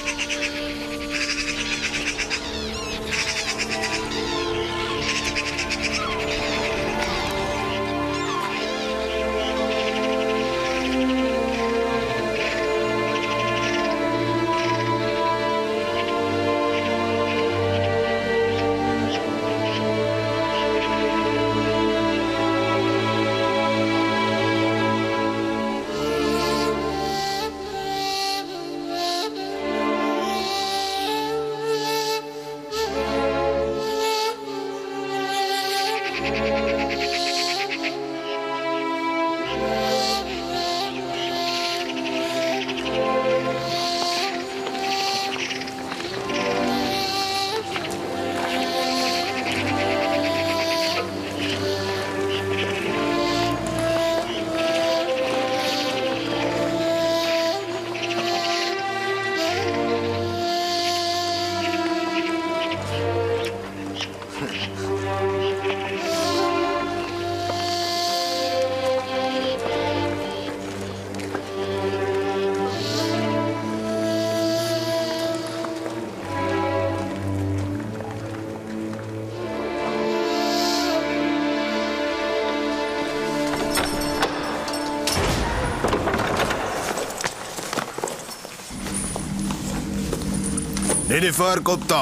নিনিফার কোপ্তা,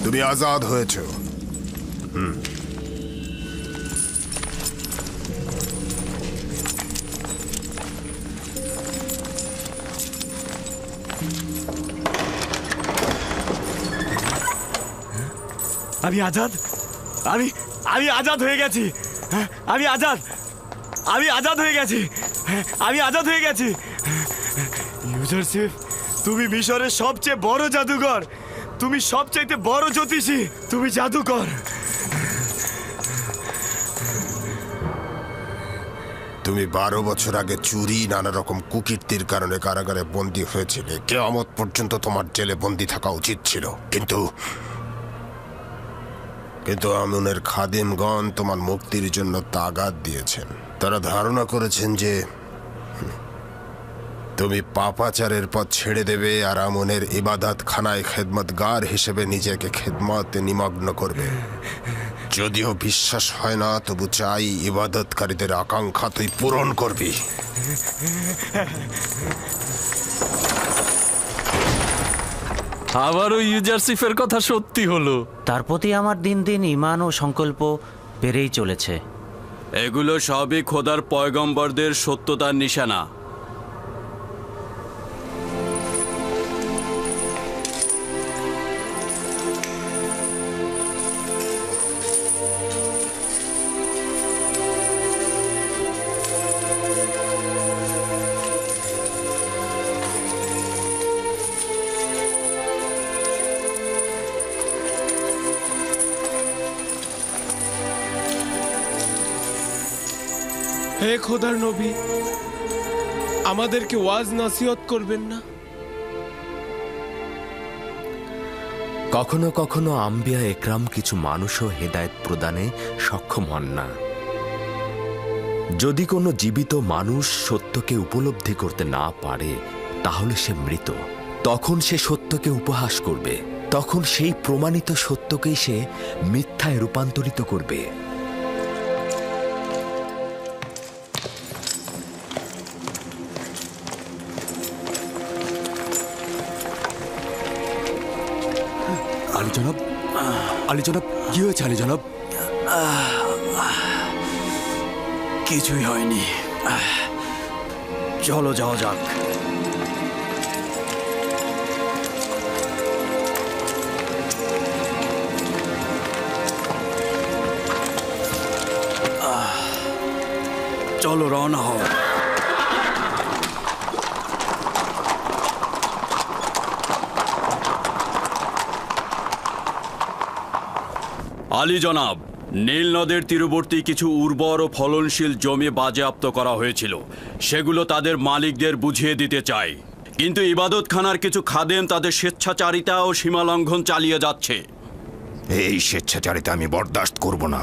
তুমি আজাদ হয়েছো। আমি আজাদ, আমি আমি আজাদ হয়ে গেছি, আমি আজাদ, আমি আজাদ হয়ে গেছি, আমি আজাদ হয়ে গেছি। ইউজারশিপ, তুমি মিশরের সবচেয়ে বড় জাদুকর, তুমি সবচাইতে বড় জ্যোতিষী, তুমি জাদুকর। তুমি 12 বছর আগে চুরি, নানা রকম কুকীর্তির কারণে কারাগারে বন্দী হয়েছিলে। কিয়ামত পর্যন্ত তোমার জেলে বন্দী থাকা উচিত ছিল, কিন্তু আমুনের খাদিমগণ তোমার মুক্তির জন্য তাগাদ দিয়েছেন। তারা ধারণা করেছেন যে তুমি পাপাচারের পথ ছেড়ে দেবে আর আমুনের ইবাদত খানায় খেদমতগার হিসেবে নিজেকে খেদমতে নিমগ্ন করবে। যদিও বিশ্বাস হয় না, তবু চাই ইবাদতকারীদের আকাঙ্ক্ষা তুই পূরণ করবি। আবারও ইউজারশিপের কথা সত্যি হলো। তার প্রতি আমার দিন দিন ঈমান ও সংকল্প বেড়েই চলেছে। এগুলো সবই খোদার পয়গম্বরদের সত্যতার নিশানা। হে খোদার নবী, আমাদেরকে ওয়াজ নসিহত করবেন না? কখনো কখনো আম্বিয়া একরাম কিছু মানুষও হেদায়েত প্রদানে সক্ষম হন না। যদি কোনো জীবিত মানুষ সত্যকে উপলব্ধি করতে না পারে তাহলে সে মৃত। তখন সে সত্যকে উপহাস করবে, তখন সেই প্রমাণিত সত্যকেই সে মিথ্যায় রূপান্তরিত করবে। আলী জনাব, আলী জনাব, কি হয়েছে আলী জনাব? কিছুই হয়নি, চলো যাওয়া যাক। চলো রওনা হও। আলী জনাব, নীল নদের তীরবর্তী কিছু উর্বর ও ফলনশীল জমি বাজেয়াপ্ত করা হয়েছিল, সেগুলো তাদের মালিকদের বুঝিয়ে দিতে চাই। কিন্তু ইবাদতখানার কিছু খাদেম তাদের স্বেচ্ছাচারিতা ও সীমালঙ্ঘন চালিয়ে যাচ্ছে। এই স্বেচ্ছাচারিতা আমি বরদাস্ত করব না।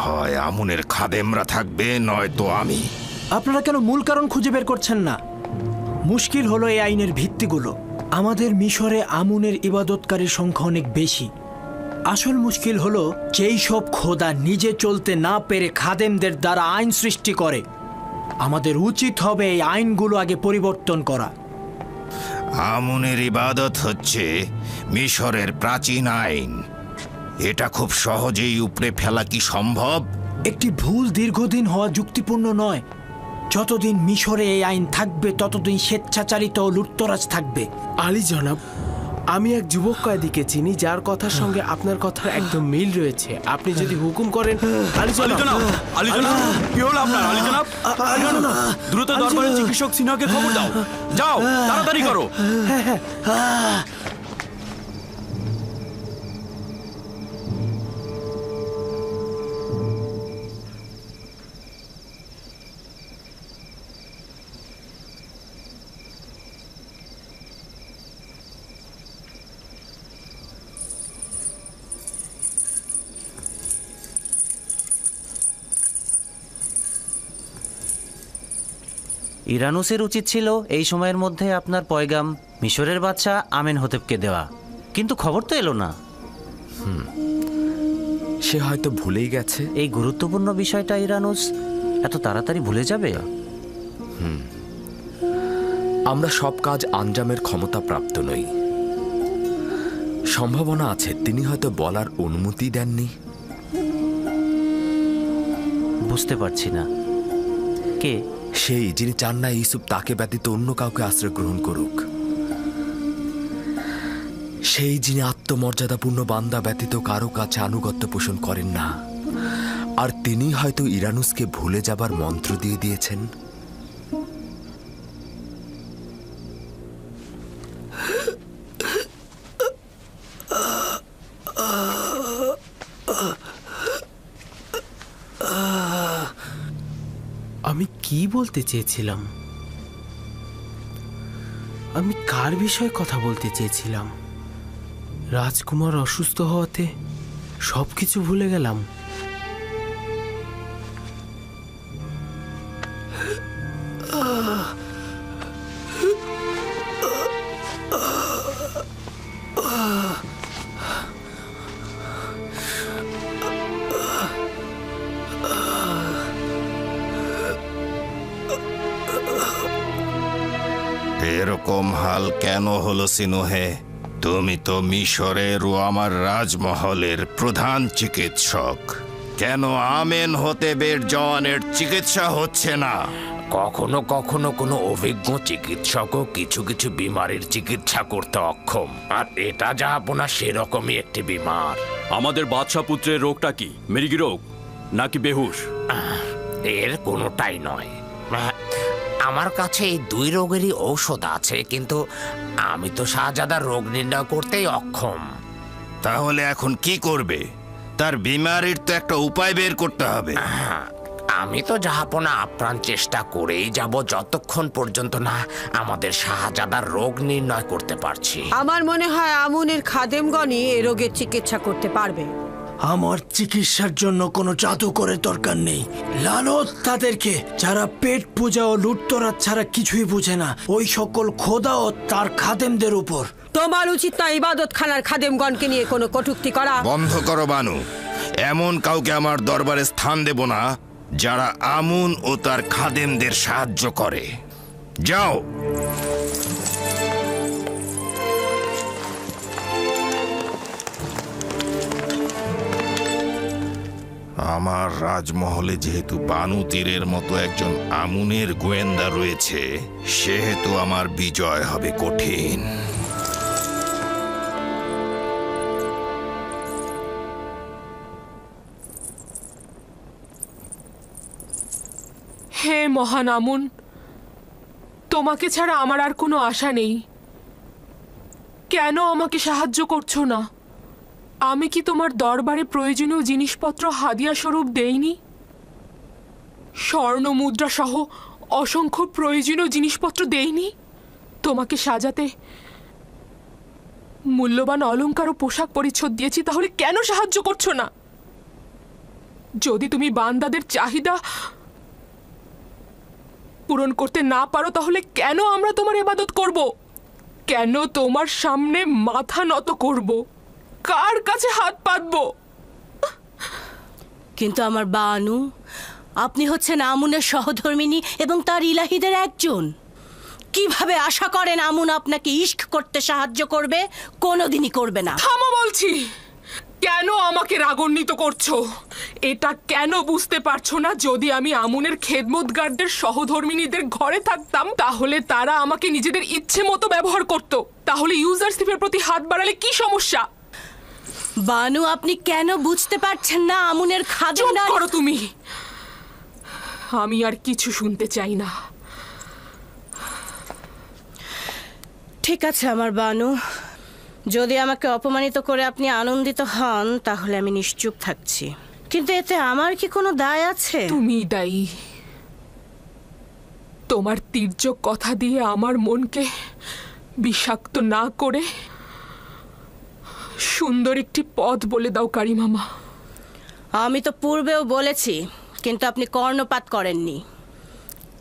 হয় আমুনের খাদেমরা থাকবে, নয়তো আমি। আপনারা কেন মূল কারণ খুঁজে বের করছেন না? মুশকিল হলো এই আইনের ভিত্তিগুলো। আমাদের মিশরে আমুনের ইবাদতকারীর সংখ্যা অনেক বেশি। আসল মুশকিল হলো যেই সব খোদা নিজে চলতে না পেরে খাদেমদের দ্বারা আইন সৃষ্টি করে। আমাদের উচিত হবে এই আইনগুলো আগে পরিবর্তন করা। আমুনের ইবাদত হচ্ছে মিশরের প্রাচীন আইন। এটা খুব সহজেই উপড়ে ফেলা কি সম্ভব? একটি ভুল দীর্ঘদিন হওয়া যুক্তিপূর্ণ নয়। যতদিন মিশরে এই আইন থাকবে ততদিন স্বেচ্ছাচারিত ও লুটতরাজ থাকবে। আলী জনাব, আমি এক যুবক কয়েদিকে চিনি যার কথার সঙ্গে আপনার কথার একদম মিল রয়েছে। আপনি যদি হুকুম করেন। আলী জনাব, আলী জনাব, কি হলো আপনার? আলী জনাব, দ্রুত দরবারের চিকিৎসক সিনহাকে খবর দাও। যাও, তাড়াতাড়ি করো। ইরানুসের উচিত ছিল এই সময়ের মধ্যে আপনার পয়গাম মিশরের বাদশা আমেন হতেবকে দেওয়া, কিন্তু খবর তো এলো না। সে হয়তো ভুলেই গেছে। এই গুরুত্বপূর্ণ বিষয়টা ইরানুস এত তাড়াতাড়ি ভুলে যাবে? আমরা সব কাজ আঞ্জামের ক্ষমতা প্রাপ্ত নই। সম্ভাবনা আছে তিনি হয়তো বলার অনুমতি দেননি। বুঝতে পারছি না কে সেই, যিনি চান না ইউসুফ তাকে ব্যতীত অন্য কাউকে আশ্রয় গ্রহণ করুক। সেই, যিনি আত্মমর্যাদাপূর্ণ বান্দা ব্যতীত কারো কাছে আনুগত্য পোষণ করেন না। আর তিনি হয়তো ইরানুসকে ভুলে যাবার মন্ত্র দিয়ে দিয়েছেন। আমি কি বলতে চেয়েছিলাম? আমি কার বিষয়ে কথা বলতে চেয়েছিলাম? রাজকুমার অসুস্থ হওয়াতে সবকিছু ভুলে গেলাম। এরকম হাল কেন হলো সিনুহে? তুমি তো মিশরের ও আমার রাজমহলের প্রধান চিকিৎসক। কেন আমেন হতেবের জওয়ানের চিকিৎসা হচ্ছে না? কখনো কখনো কোনো অভিজ্ঞ চিকিৎসকও কিছু কিছু বিমারির চিকিৎসা করতে অক্ষম, আর এটা যা আপনার সেরকমই একটি বিমার। আমাদের বাদশা পুত্রের রোগটা কি? মৃগী রোগ নাকি বেহুশ? এর কোনোটাই নয়। আমার কাছে এই দুই রোগেরই ঔষধ আছে, কিন্তু আমি তো শাহজাদার রোগ নির্ণয় করতেই অক্ষম। তাহলে এখন কি করবে? তার বিমারির তো একটা উপায় বের করতে হবে। আমি তো জাহাপনা আপ্রাণ চেষ্টা করেই যাব যতক্ষণ পর্যন্ত না আমাদের শাহজাদার রোগ নির্ণয় করতে পারছি। আমার মনে হয় আমুনের খাদেমগণই এ রোগের চিকিৎসা করতে পারবে। আমার চিকিৎসার জন্য কোনো জাদুকরের দরকার নেই। লানত তাদেরকে যারা পেট পূজা ও লুটতরাজ ছাড়া কিছুই বুঝে না, ওই সকল খোদা ও তার খাদেমদের উপর। তোমার উচিত না ইবাদত খানার খাদেমগণকে নিয়ে কোনো কটূক্তি করা। বন্ধ করো বানু, এমন কাউকে আমার দরবারে স্থান দেব না যারা আমুন ও তার খাদেমদের সাহায্য করে। যাও। আমার রাজমহলে যেহেতু বানু তীরের মতো একজন আমুনের গোয়েন্দা রয়েছে, সেহেতু আমার বিজয় হবে কঠিন। হে মহান আমুন, তোমাকে ছাড়া আমার আর কোনো আশা নেই। কেন আমাকে সাহায্য করছো না? আমি কি তোমার দরবারে প্রয়োজনীয় জিনিসপত্র হাদিয়া স্বরূপ দেইনি? স্বর্ণ মুদ্রা সহ অসংখ্য প্রয়োজনীয় জিনিসপত্র দেইনি? তোমাকে সাজাতে মূল্যবান অলংকার ও পোশাক পরিচ্ছদ দিয়েছি, তাহলে কেন সাহায্য করছো না? যদি তুমি বান্দাদের চাহিদা পূরণ করতে না পারো, তাহলে কেন আমরা তোমার ইবাদত করব? কেন তোমার সামনে মাথা নত করব? কার কাছে হাত পাতবো? কিন্তু আমার বানু, আপনি হচ্ছেন আমুনের সহধর্মিনী এবং তার ইলাহিদের একজন। কিভাবে আশা করেন আমুন আপনাকে ইশক করতে সাহায্য করবে? কোনোদিনই করবে না। থামো বলছি। কেন আমাকে রাগান্বিত করছো? এটা কেন বুঝতে পারছো না? যদি আমি আমুনের খেদমতগারদের সহধর্মিনীদের ঘরে থাকতাম, তাহলে তারা আমাকে নিজেদের ইচ্ছে মতো ব্যবহার করত। তাহলে ইউজারশিপের প্রতি হাত বাড়ালে কি সমস্যা? বানু, আপনি কেন বুঝতে পারছেন না আমুনের খাদেম? চুপ করো তুমি। আমি আর কিছু শুনতে চাই না। ঠিক আছে আমার বানু, যদি আমাকে অপমানিত করে আপনি আনন্দিত হন, তাহলে আমি নিশ্চুপ থাকছি। কিন্তু এতে আমার কি কোনো দায় আছে? তুমি দায়ী। তোমার তীর্যক কথা দিয়ে আমার মনকে বিষাক্ত না করে সুন্দর একটি পথ বলে দাও কারিমামা। আমি তো পূর্বেও বলেছি, কিন্তু আপনি কর্ণপাত করেননি।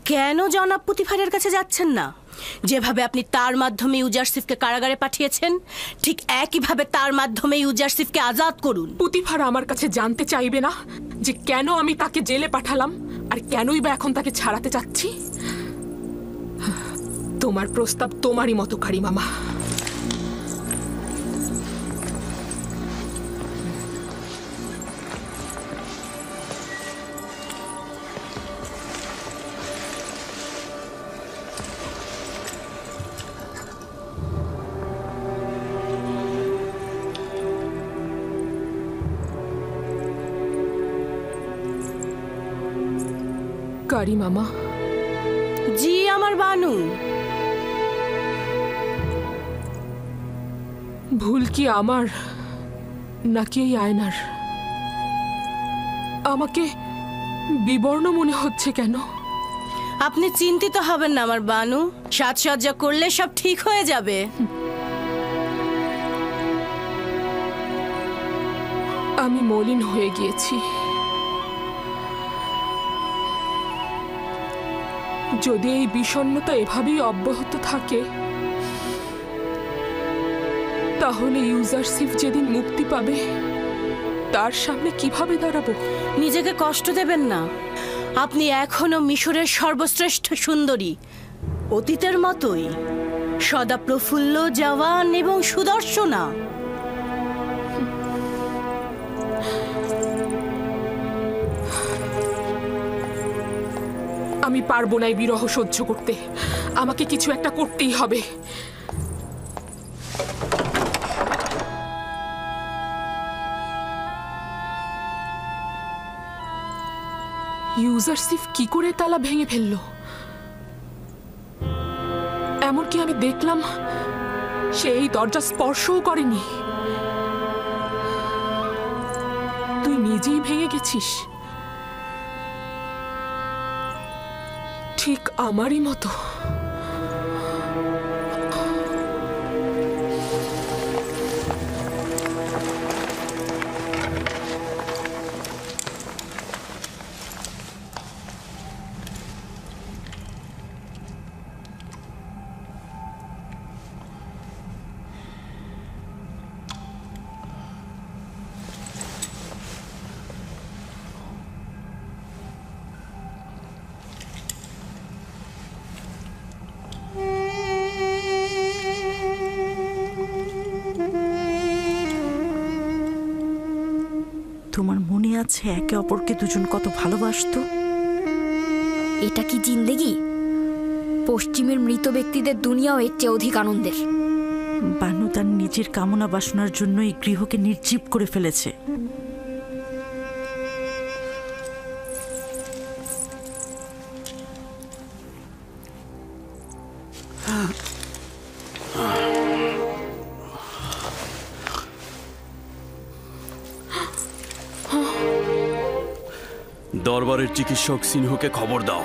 কেন জনাব পুতিফারের কাছে যাচ্ছেন না? যেভাবে আপনি তার মাধ্যমে ইউজারশিফকে কারাগারে পাঠিয়েছেন, ঠিক একইভাবে তার মাধ্যমে ইউজারশিফকে আজাদ করুন। পুতিফার আমার কাছে জানতে চাইবে না যে কেন আমি তাকে জেলে পাঠালাম, আর কেনই বা এখন তাকে ছাড়াতে চাচ্ছি? তোমার প্রস্তাব তোমারই মতো কারিমামা। কারিমামা। জি আমার বানু। ভুল কি আমার, নাকি এই আয়নার? আমাকে বিবর্ণ মনে হচ্ছে কেন? আপনি চিন্তিত হবেন না আমার বানু, সাজসজ্জা করলে সব ঠিক হয়ে যাবে। আমি মলিন হয়ে গিয়েছি। যদি এই বিষণ্ণতা এভাবেই অব্যাহত থাকে, তাহলে ইউজারশিপ যেদিন মুক্তি পাবে, তার সামনে কিভাবে দাঁড়াবো? নিজেকে কষ্ট দেবেন না। আপনি এখনো মিশরের সর্বশ্রেষ্ঠ সুন্দরী, অতীতের মতোই সদা প্রফুল্ল, জওয়ান এবং সুদর্শনা। আমি পারবো না এই বিরহ সহ্য করতে। আমাকে কিছু একটা করতেই হবে। ইউজারশিপ কি করে তালা ভেঙে ফেললো? এমনকি আমি দেখলাম সে এই দরজা স্পর্শও করেনি। তুই নিজেই ভেঙে গেছিস? ঠিক আমারই মতো। তোমার মনে আছে একে অপরকে দুজন কত ভালোবাসতো? এটা কি জিন্দেগি? পশ্চিমের মৃত ব্যক্তিদের দুনিয়াও এর চেয়ে অধিক আনন্দের। বানু তার নিজের কামনা বাসনার জন্য এই গৃহকে নির্জীব করে ফেলেছে। দরবারের চিকিৎসক সিনহকে খবর দাও।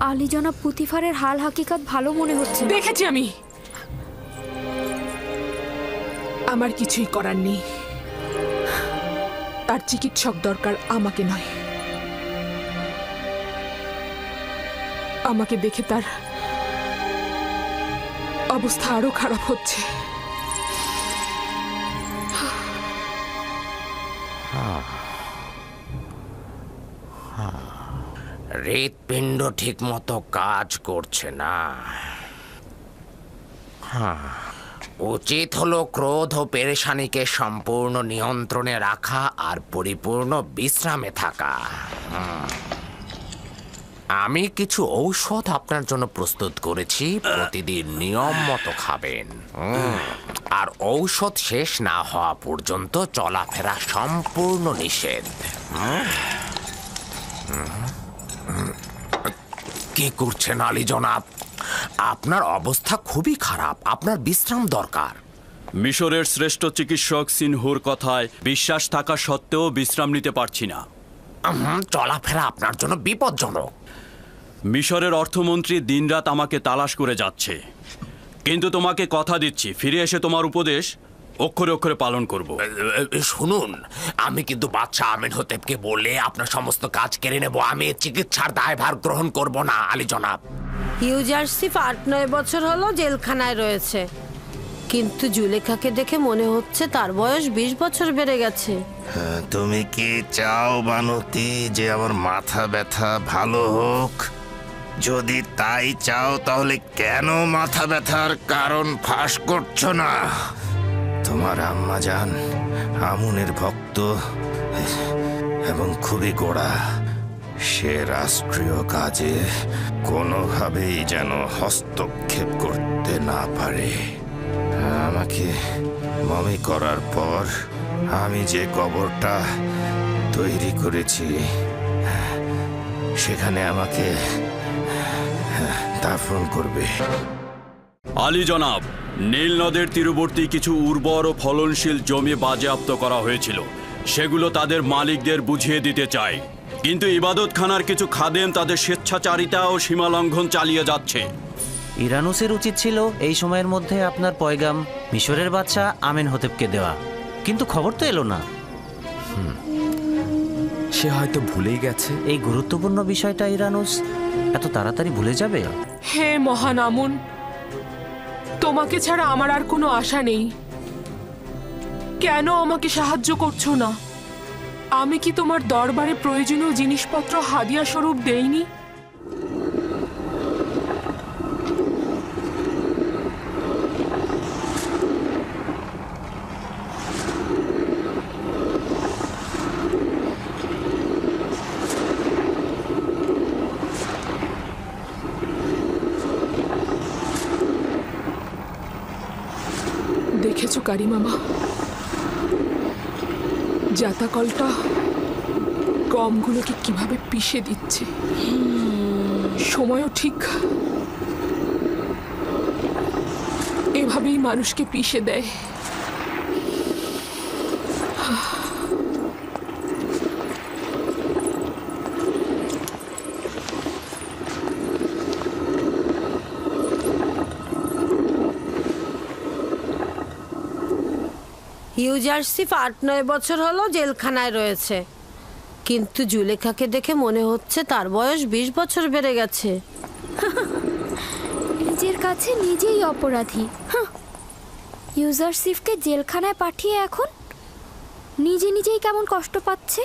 আলী জনাব পুতিফারের হাল হাকিকত ভালো মনে হচ্ছে। দেখেছি আমি, আমার কিছুই করার নেই। তার চিকিৎসক দরকার, আমাকে নয়। আমাকে দেখে তার অবস্থা আরো খারাপ হচ্ছে। হৃৎপিণ্ড ঠিক মতো কাজ করছে না। উচিত হলো ক্রোধ ও পেরেশানিকে সম্পূর্ণ নিয়ন্ত্রণে রাখা আর পরিপূর্ণ বিশ্রামে থাকা। আমি কিছু ঔষধ আপনার জন্য প্রস্তুত করেছি, প্রতিদিন নিয়ম মতো খাবেন। আর ঔষধ শেষ না হওয়া পর্যন্ত চলাফেরা সম্পূর্ণ নিষেধ। কি করছেন আলী জনাব? আপনার অবস্থা খুবই খারাপ, আপনার বিশ্রাম দরকার। মিশরের শ্রেষ্ঠ চিকিৎসক সিনহুর কথায় বিশ্বাস থাকা সত্ত্বেও বিশ্রাম নিতে পারছি না। চলাফেরা আপনার জন্য বিপজ্জনক। মিশরের অর্থমন্ত্রী দিনরাত আমাকে তালাশ করে যাচ্ছে, কিন্তু তোমাকে কথা দিচ্ছি ফিরে এসে তোমার উপদেশ অক্ষরে অক্ষরে পালন করব। শুনুন, আমি কিন্তু বাদশাহ আমিন হতেবকে বলে আপনার সমস্ত কাজ কেড়ে নেব। আমি চিকিৎসার দায়ভার গ্রহণ করব না আলী জনাব। ইউজারসিফ 8-9 বছর হলো জেলখানায় রয়েছে, কিন্তু জুলেখাকে দেখে মনে হচ্ছে তার বয়স 20 বছর বেড়ে গেছে। তুমি কি চাও বানুতি যে আমার মাথা ব্যথা ভালো হোক? যদি তাই চাও তাহলে কেন মাথা ব্যথার কারণ ফাঁস করছো না? তোমার আম্মা জান আমুনের ভক্ত এবং খুবই গোড়া। সে রাষ্ট্রীয় কাজে কোনোভাবেই যেন হস্তক্ষেপ করতে না পারে। আমাকে মমি করার পর আমি যে কবরটা তৈরি করেছি সেখানে আমাকে দাফন করবে। আলী জনাব, নীল নদের তীরবর্তী কিছু উর্বর ও ফলনশীল জমি বাজেয়াপ্ত করা হয়েছিল, সেগুলো তাদের মালিকদের বুঝিয়ে দিতে চাই। কিন্তু ইবাদতখানার কিছু খাদেম তাদের স্বেচ্ছাচারিতা ও সীমালঙ্ঘন চালিয়ে যাচ্ছে। ইরানুসের উচিত ছিল এই সময়ের মধ্যে আপনার পয়গাম মিশরের বাদশাহ আমেন হতেবকে দেওয়া, কিন্তু খবর তো এলো না। সে হয়তো ভুলেই গেছে। এই গুরুত্বপূর্ণ বিষয়টা ইরানুস এত তাড়াতাড়ি ভুলে যাবে? হে মহান আমুন, তোমাকে ছাড়া আমার আর কোনো আশা নেই। কেন আমাকে সাহায্য করছো না? আমি কি তোমার দরবারে প্রয়োজনীয় জিনিসপত্র হাদিয়া স্বরূপ দেইনি? দেখেছো কারিমামা, জাতাকলটা গমগুলোকে কিভাবে পিষে দিচ্ছে, সময়ও ঠিক এভাবেই মানুষকে পিষে দেয়। ইউজারসিফ 8-9 বছর হলো জেলখানায় রয়েছে, কিন্তু জুলেখাকে দেখে মনে হচ্ছে তার বয়স 20 বছর বেড়ে গেছে। নিজের কাছে নিজেই অপরাধী। ইউজারসিফকে জেলখানায় পাঠিয়ে এখন নিজে নিজেই কেমন কষ্ট পাচ্ছে।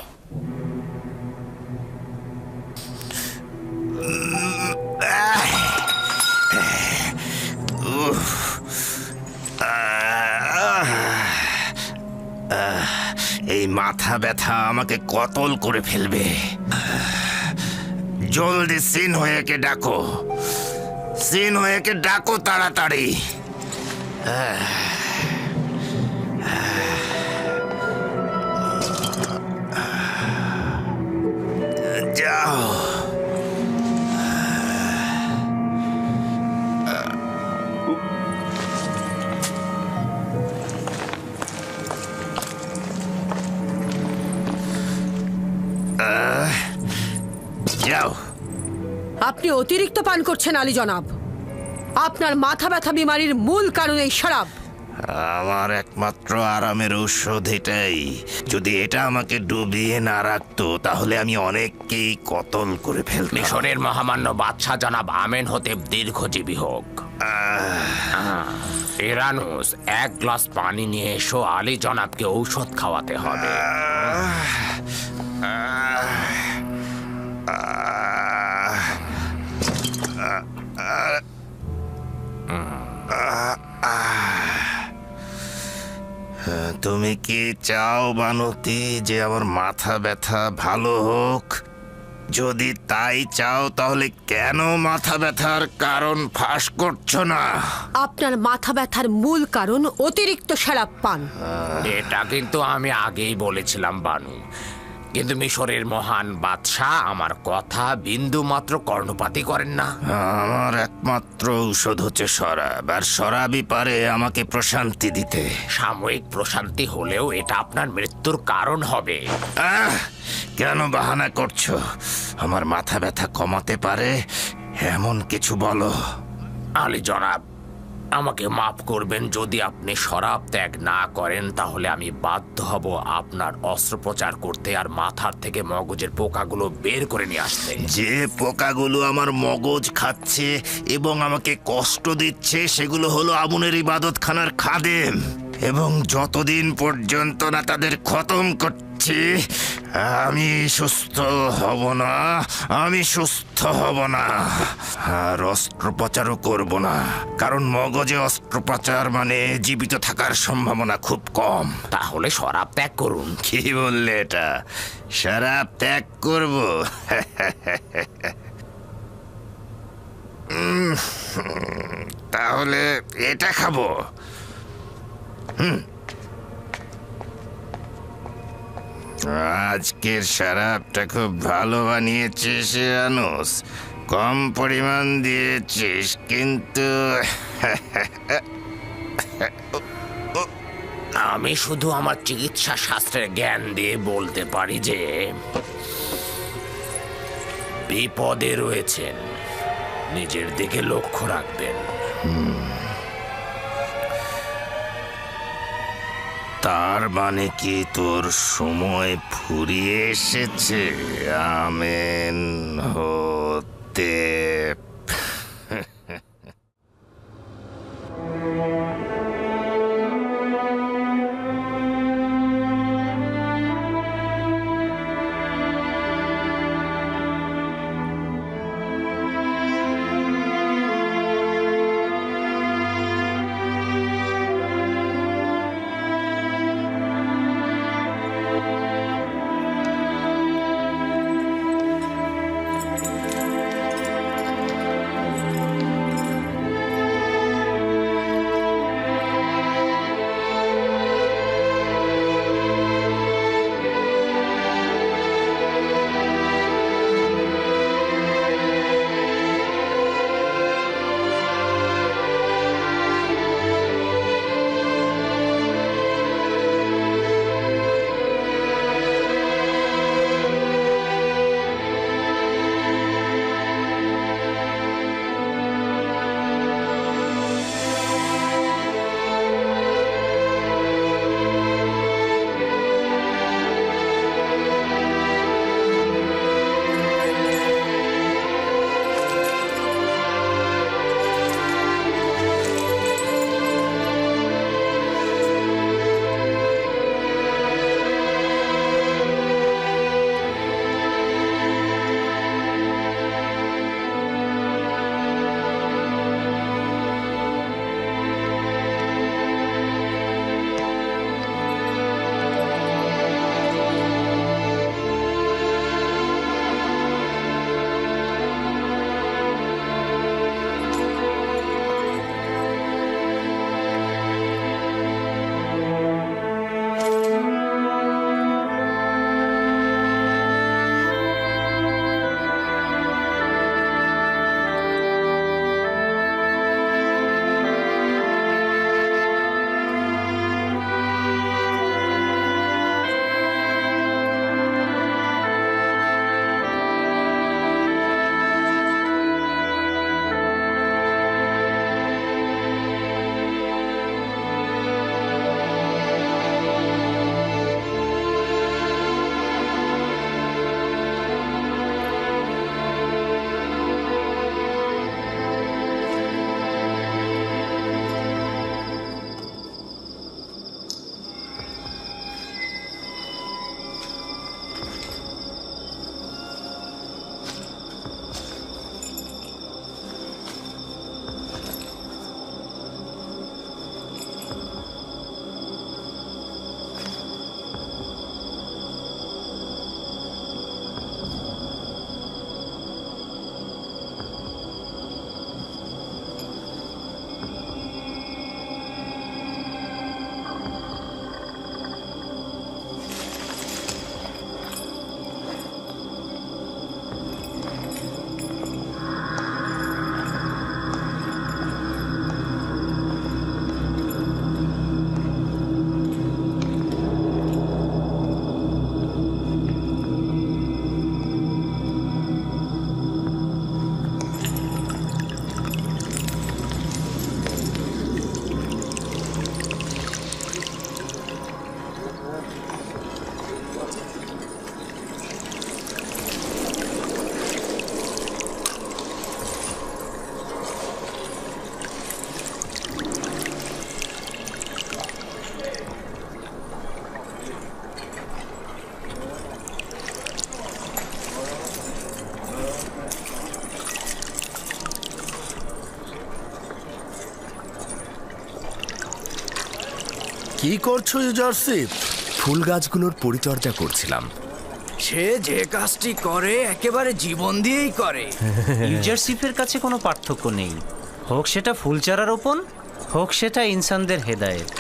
এই মাথা ব্যথা আমাকে কতল করে ফেলবে। জলদি সিন হয়েকে ডাকো, সিন হয়েকে ডাকো তাড়াতাড়ি। যাও। যাও। আপনি অতিরিক্ত পান করছেন আলী জনাব। আপনার মাথা ব্যথা বিমারির মূল কারণ এই শরাব। আমার একমাত্র আরামের ঔষধ এটাই। যদি এটা আমাকে ডুবিয়ে না রাখতো তাহলে আমি অনেককেই কতল করে ফেলতাম। মিশরের মহামান্য বাদশাহ জনাব আমেনহোতেপ দীর্ঘজীবী হোক। ইরানুস, 1 গ্লাস পানি নিয়ে এসো, আলী জনাবকে ঔষধ খাওয়াতে হবে। তুমি কি চাও বানতি যে আমার মাথা ব্যথা ভালো হোক? যদি তাই চাও তাহলে কেন মাথা ব্যথার কারণ ফাঁস করছো না? আপনার মাথা ব্যথার মূল কারণ অতিরিক্ত শরাব পান। এটা কিন্তু আমি আগেই বলেছিলাম বানু, কিন্তু মিশরের মহান বাদশাহ আমার কথা বিন্দু মাত্র কর্ণপাতই করেন না। আমার একমাত্র ঔষধ হচ্ছে শরাব, আর শরাবই পারে আমাকে প্রশান্তি দিতে। সাময়িক প্রশান্তি হলেও এটা আপনার মৃত্যুর কারণ হবে। কেন বাহানা করছো? আমার মাথা ব্যথা কমাতে পারে এমন কিছু বলো। আলী জনাব, আমাকে মাফ করবেন। যদি আপনি শরাব ত্যাগ না করেন তাহলে আমি বাধ্য হব আপনার অস্ত্রোপচার করতে আর মাথার থেকে মগজের পোকাগুলো বের করে নিয়ে আসতে। যে পোকাগুলো আমার মগজ খাচ্ছে এবং আমাকে কষ্ট দিচ্ছে সেগুলো হলো আমুনের ইবাদতখানার খাদেম, এবং যতদিন পর্যন্ত না তাদের খতম করছি আমি সুস্থ হব না, আমি সুস্থ হব না। আর অস্ত্রোপচারও করব না, কারণ মগজে অস্ত্রোপচার মানে জীবিত থাকার সম্ভাবনা খুব কম। তাহলে শরাব ত্যাগ করুন। কি বললে এটা? শরাব ত্যাগ করব? তাহলে এটা খাবো। আজকের শরাবটা খুব ভালো বানিয়েছিস আনুস, কম পরিমাণ দিয়েছিস, কিন্তু আমি শুধু আমার চিকিৎসা শাস্ত্রের জ্ঞান দিয়ে বলতে পারি যে বিপদে রয়েছেন, নিজের দিকে লক্ষ্য রাখবেন। তার মানে কি তোর সময় ফুরিয়ে এসেছে আমেন হতে? কি করছো ইউজারশিপ? ফুল গাছগুলোর পরিচর্যা করছিলাম। সে যে কাজটি করে একেবারে জীবন দিয়েই করে। ইউজারশিপের কাছে কোনো পার্থক্য নেই, হোক সেটা ফুল চারা রোপণ, হোক সেটা ইনসানদের হেদায়েত।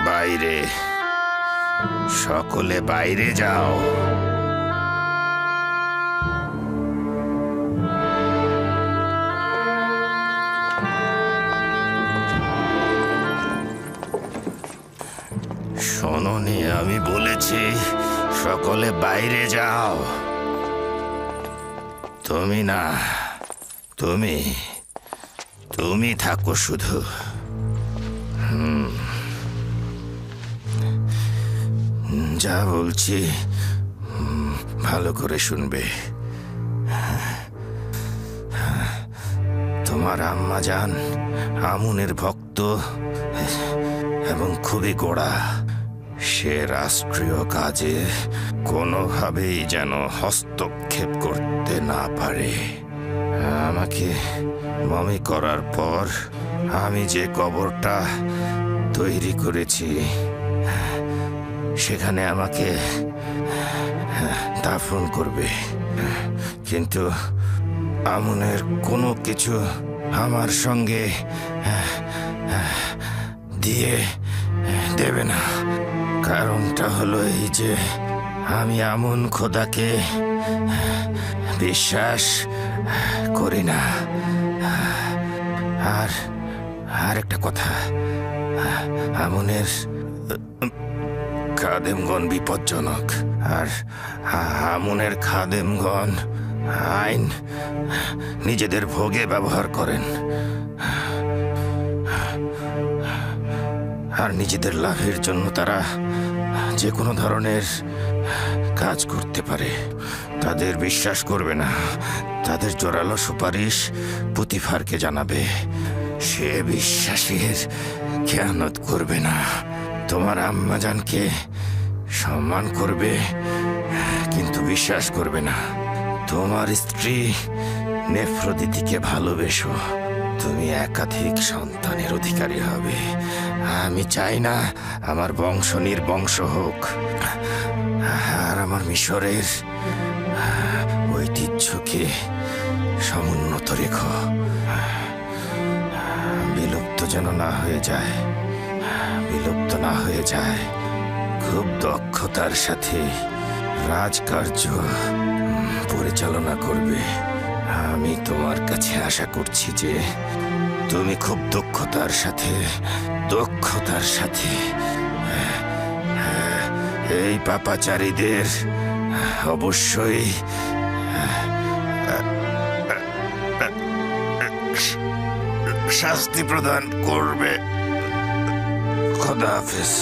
বাইরে, সকলে বাইরে যাও। শোনোনি, আমি বলেছি সকলে বাইরে যাও। তুমি না, তুমি থাকো শুধু। যা বলছি ভালো করে শুনবে। তোমার আম্মা জান আমুনের ভক্ত এবং খুবই গোড়া। সে রাষ্ট্রীয় কাজে কোনোভাবেই যেন হস্তক্ষেপ করতে না পারে। আমাকে মমি করার পর আমি যে কবরটা তৈরি করেছি সেখানে আমাকে দাফন করবে, কিন্তু আমুনের কোনো কিছু আমার সঙ্গে দিয়ে দেবে না। কারণটা হলো এই যে আমি আমুন খোদাকে বিশ্বাস করি না। আর একটা কথা, আমুনের খাদেমগণ বিপজ্জনক, আর আমুনের খাদেমগণ আইন নিজেদের ভোগে ব্যবহার করেন আর নিজেদের লাভের জন্য তারা যে কোনো ধরনের কাজ করতে পারে। তাদের বিশ্বাস করবে না, তাদের জোরালো সুপারিশ পুতিফারকে জানাবে। সে বিশ্বাসের খেয়ানত করবে না, তোমার আম্মাজানকে সম্মান করবে কিন্তু বিশ্বাস করবে না। তোমার স্ত্রী নেফ্রদিতিকে ভালোবেসো, তুমি একাধিক সন্তানের অধিকারী হবে। আমি চাই না আমার বংশ নির্বংশ হোক, আর আমার মিশরের ঐতিহ্যকে সমুন্নত রেখো, বিলুপ্ত যেন না হয়ে যায়, বিলুপ্ত না হয়ে যায়। খুব দক্ষতার সাথে রাজকার্য পরিচালনা করবে। আমি তোমার কাছে আশা করছি যে তুমি খুব দক্ষতার সাথে এই পাপাচারীদের অবশ্যই শাস্তি প্রদান করবে। খোদা হাফেজ।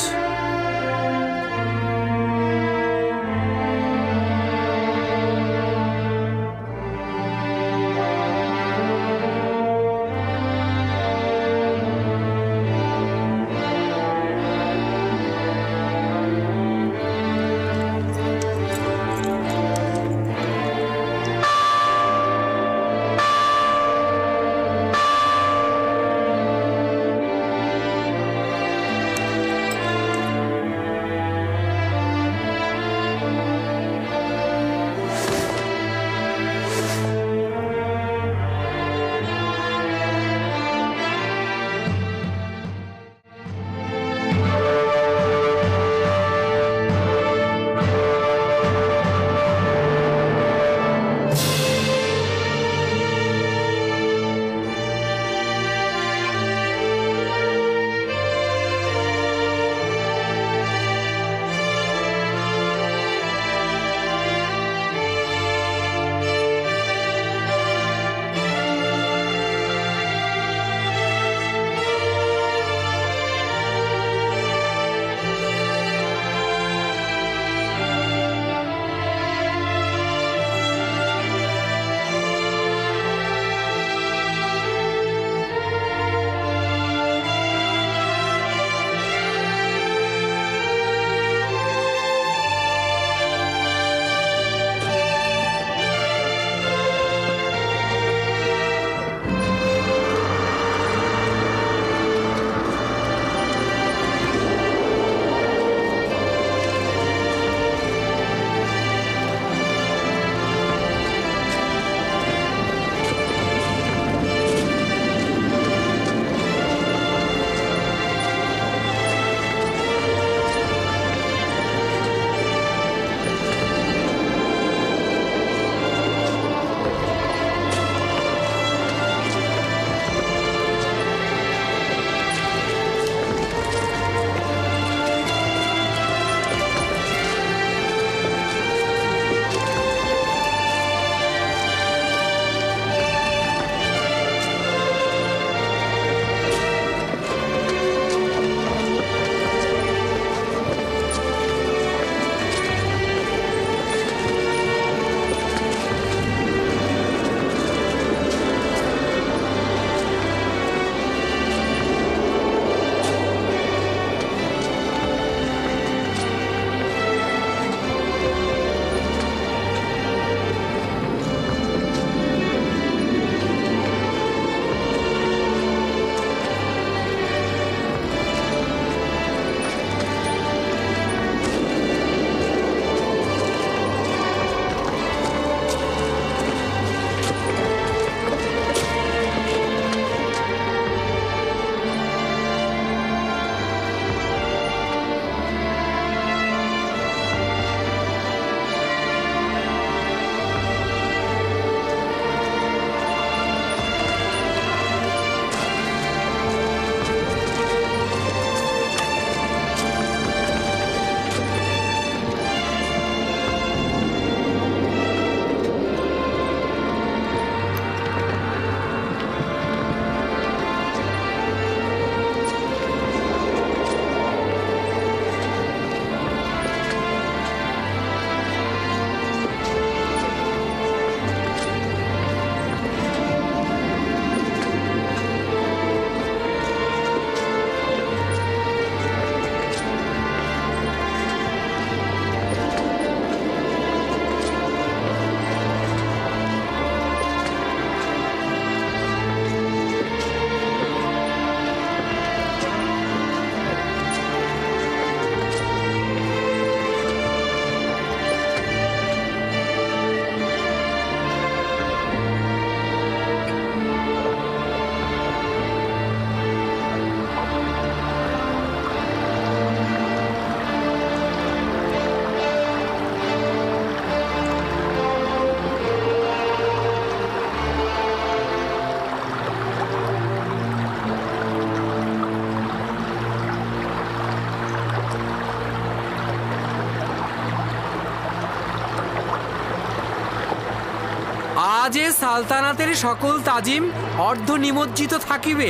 আজ এ সালতানাতের সকল তাজিম অর্ধ নিমজ্জিত থাকিবে।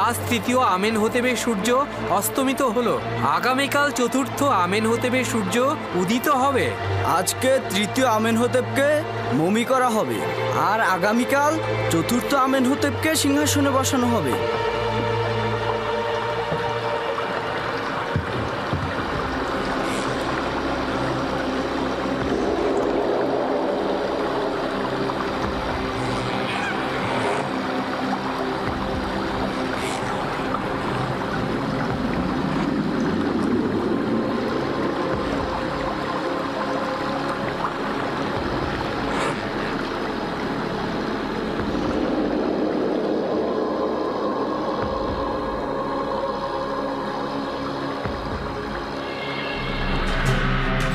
আজ তৃতীয় আমেন হতেবে সূর্য অস্তমিত হলো, আগামীকাল চতুর্থ আমেন হতেবে সূর্য উদিত হবে। আজকে তৃতীয় আমেন হতেবকে মমি করা হবে, আর আগামীকাল চতুর্থ আমেন হতেবকে সিংহাসনে বসানো হবে।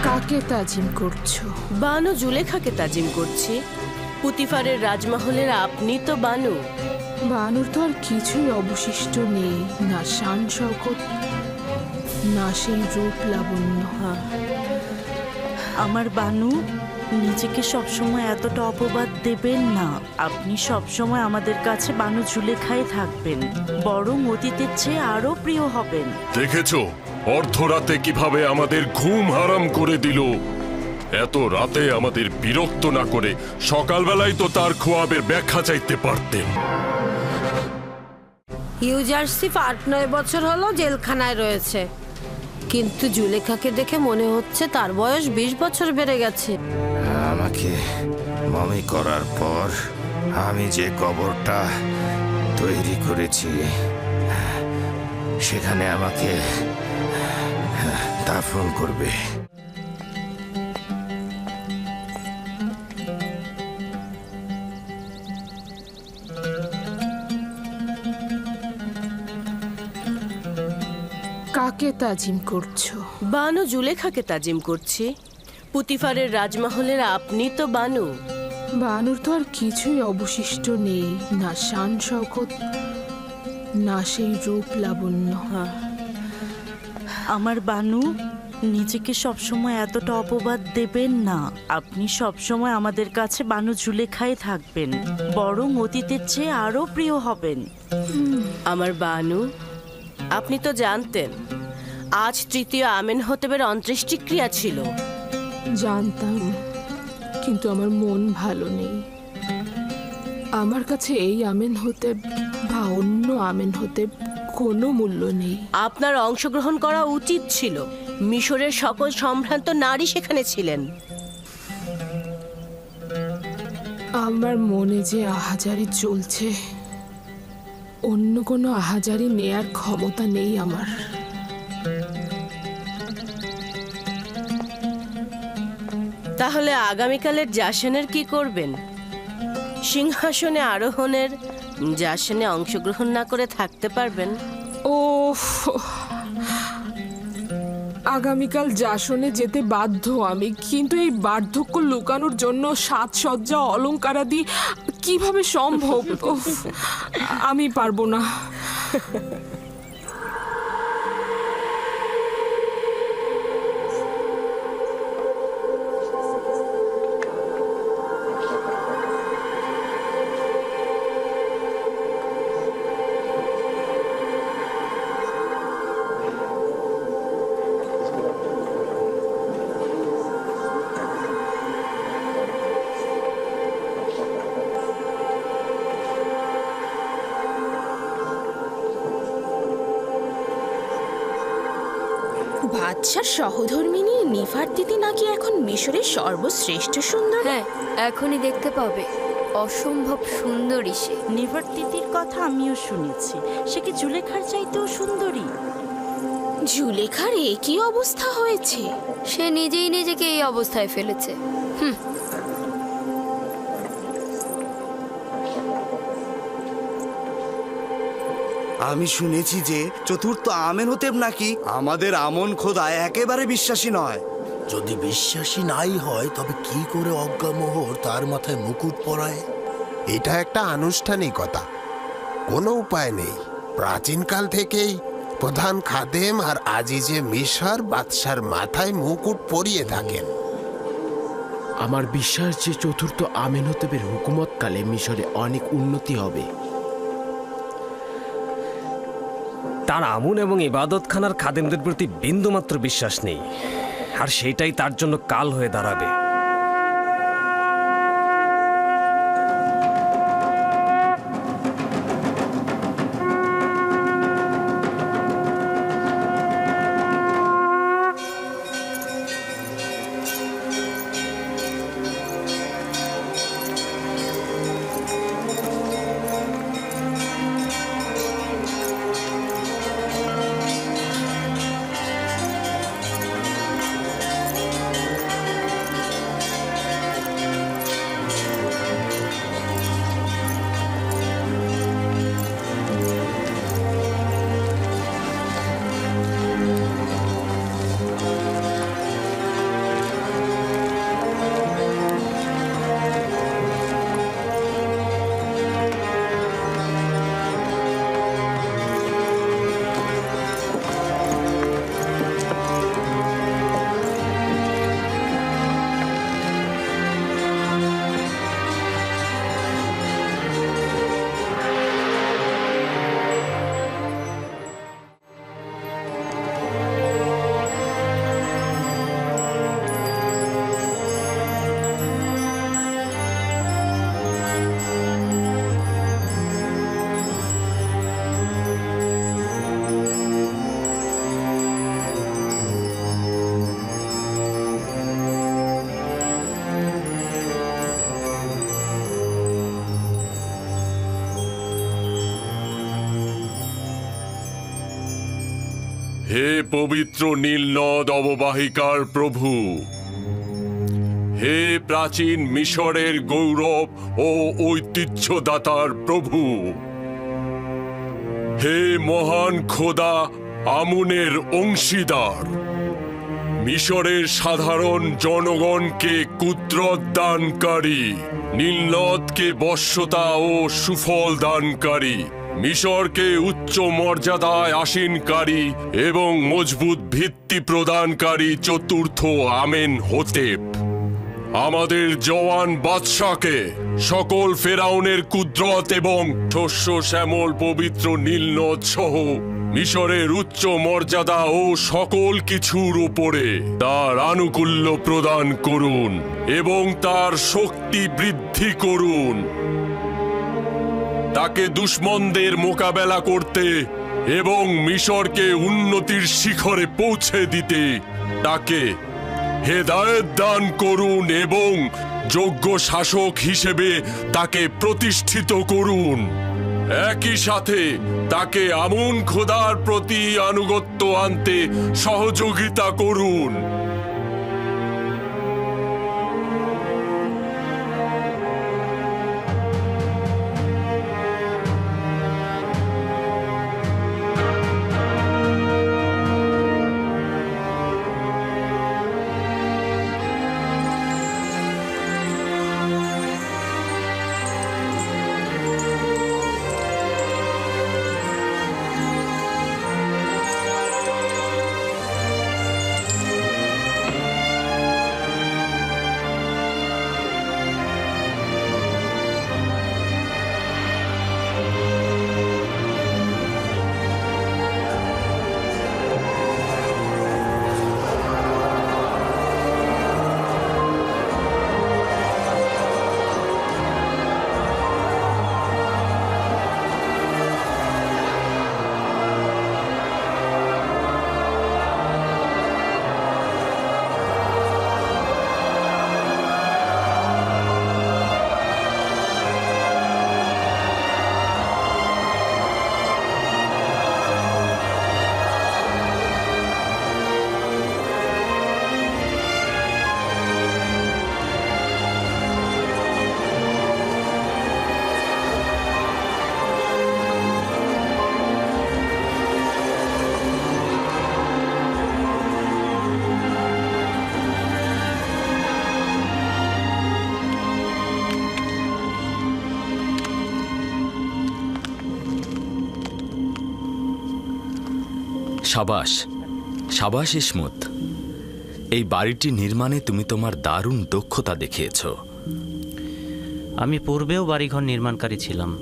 কাকে তাজিম করছো? বানু জুলেখাকে তাজিম করছি। পুতিফারের রাজমহলের আপনি তো বানু। বানুর তো আর কিছুই অবশিষ্ট নেই, না শান শওকত, না সেই রূপ লাবণ্য। আমার বানু, নিজেকে সবসময় এতটা অপবাদ দেবেন না। আপনি সবসময় আমাদের কাছে বানু জুলেখাই থাকবেন, বরং অতীতের চেয়ে আরো প্রিয় হবেন। দেখেছো অর্ধরাতে কিভাবে আমাদের ঘুম হারাম করে দিল। এত রাতে আমাদের বিরক্ত না করে সকালবেলায় তো তার খোয়াবের ব্যাখ্যা চাইতে পারতেন। ইউজারসিফ ৮-৯ বছর হলো জেলখানায় রয়েছে, কিন্তু জুলেখাকে দেখে মনে হচ্ছে তার বয়স ২০ বছর বেড়ে গেছে। আমাকে মমি করার পর আমি যে কবরটা তৈরি করেছি সেখানে আমাকে দাফন করবে। কাকে তাজিম করছো? বানু জুলেখাকে তাজিম করছি। পুতিফারের রাজমহলের আপনি তো বানু। বানুর তো আর কিছুই অবশিষ্ট নেই, না শান শওকত, না সেই রূপ লাবণ্য। আমার বানু, নিজেকে সবসময় এতটা অপবাদ দেবেন না। আপনি সবসময় আমাদের কাছে বানু জুলেখাই থাকবেন, বরং অতীতের চেয়ে আরো প্রিয় হবেন। আমার বানু, আপনি তো জানতেন আজ তৃতীয় আমেন হতেবের অন্ত্যেষ্টিক্রিয়া ছিল। জানতাম, কিন্তু আমার মন ভালো নেই। আমার কাছে এই আমেন হতেব বা অন্য আমেন হতেব কোনো মূল্য নেই। আপনার অংশগ্রহণ করা উচিত ছিল। মিশরের সকল সম্ভ্রান্ত নারী সেখানে ছিলেন। আমার মনে যে আহাজারি চলছে, অন্য কোনো আহাজারি নেয়ার ক্ষমতা নেই আমার। তাহলে আগামীকালের জাসনের কি করবেন? সিংহাসনে আরোহণের জাসনে অংশগ্রহণ না করে থাকতে পারবেন? ওফ, আগামীকাল জাসনে যেতে বাধ্য আমি, কিন্তু এই বার্ধক্য লুকানোর জন্য সাজসজ্জা অলংকারাদি কিভাবে সম্ভব? উফ, আমি পারবো না। বাদশার সহধর্মিনী নিফারতিতি নাকি এখন মিশরের সর্বশ্রেষ্ঠ সুন্দর। হ্যাঁ, এখনই দেখতে পাবে, অসম্ভব সুন্দরী সে। নিফারতিতির কথা আমিও শুনেছি, সে কি জুলেখার চাইতেও সুন্দরী? জুলেখার একই অবস্থা হয়েছে। সে নিজেই নিজেকে এই অবস্থায় ফেলেছে। আমি শুনেছি যে চতুর্থ আমেন হতেব নাকি আমাদের আমন খোদা একেবারে বিশ্বাসী নয়। যদি বিশ্বাসী নাই হয় তবে কি করে অজ্ঞামোহর তার মাথায় মুকুট পরায়? এটা একটা আনুষ্ঠানিকতা, কোনো উপায় নেই। প্রাচীনকাল থেকেই প্রধান খাদেম আর আজিজে মিশর বাদশার মাথায় মুকুট পরিয়ে থাকেন। আমার বিশ্বাস যে চতুর্থ আমেনহতেবের হুকুমতকালে মিশরে অনেক উন্নতি হবে। তার আমুন এবং ইবাদতখানার খাদেমদের প্রতি বিন্দুমাত্র বিশ্বাস নেই, আর সেটাই তার জন্য কাল হয়ে দাঁড়াবে। হে পবিত্র নীল নদ অববাহিকার প্রভু, হে প্রাচীন মিশরের গৌরব ও ঐতিহ্যদাতার প্রভু, হে মহান খোদা আমুনের অংশীদার, মিশরের সাধারণ জনগণকে কুদরত দানকারী, নীলনদকে বশ্যতা ও সুফল দানকারী, মিশরকে উচ্চ মর্যাদায় আসীনকারী এবং মজবুত ভিত্তি প্রদানকারী চতুর্থ আমেনহোতেপ, আমাদের জওয়ান বাদশাকে সকল ফেরাউনের কুদরত এবং শস্য শ্যামল পবিত্র নীলনদ সহ মিশরের উচ্চ মর্যাদা ও সকল কিছুর উপরে তার আনুকূল্য প্রদান করুন এবং তার শক্তি বৃদ্ধি করুন। তাকে দুশমনদের মোকাবেলা করতে এবং মিশরকে উন্নতির শিখরে পৌঁছে দিতে তাকে হেদায়েত দান করুন এবং যোগ্য শাসক হিসেবে তাকে প্রতিষ্ঠিত করুন। একই সাথে তাকে আমুন খোদার প্রতি আনুগত্য আনতে সহযোগিতা করুন। সাবাস সাবাস ইসমত, এই বাড়িটি নির্মাণে তুমি তোমার দারুণ দক্ষতা দেখিয়েছ। আমি পূর্বেও বাড়িঘর নির্মাণকারী ছিলাম।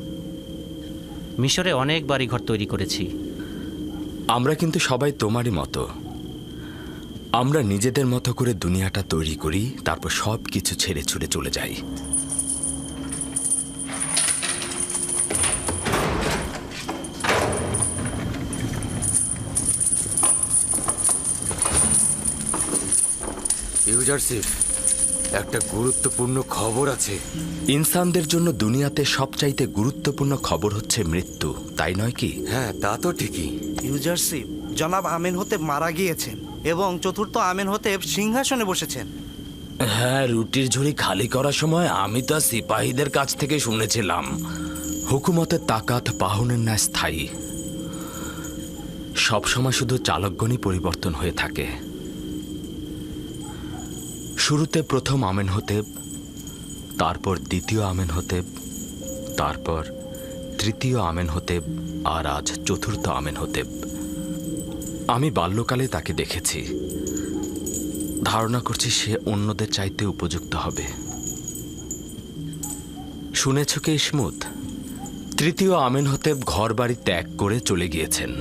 মিশরে অনেক বাড়িঘর তৈরি করেছি। আমরা কিন্তু সবাই তোমারই মতো। আমরা নিজেদের মতো করে দুনিয়াটা তৈরি করি, তারপর সব কিছু ছেড়ে ছুড়ে চলে যাই। ইউজারশিপ, একটা গুরুত্বপূর্ণ খবর আছে। ইনসানদের জন্য দুনিয়াতে সবচাইতে গুরুত্বপূর্ণ খবর হচ্ছে মৃত্যু, তাই নয় কি? হ্যাঁ, তা তো ঠিকই। ইউজারশিপ, জনাব আমেনহোতেব মারা গিয়েছেন এবং চতুর্থ আমেনহোতেব সিংহাসনে বসেছেন। হ্যাঁ, রুটির ঝুড়ি খালি করার সময় আমি তা সিপাহীদের কাছ থেকে শুনেছিলাম। হুকুমতের তাকাত পাহনের ন্যায় স্থায়ী। সবসময় শুধু চালকগণই পরিবর্তন হয়ে থাকে। শুরুতে প্রথম আমেনহোতেব, তারপর দ্বিতীয় আমেনহোতেব, তারপর তৃতীয় আমেনহোতেব, আর আজ চতুর্থ আমেনহোতেব। আমি বাল্যকালে তাকে দেখেছি। ধারণা করছি সে অন্যদের চাইতে উপযুক্ত হবে। শুনেছ কি ইসমুত? তৃতীয় আমেনহোতেব ঘর বাড়ি ত্যাগ করে চলে গিয়েছেন।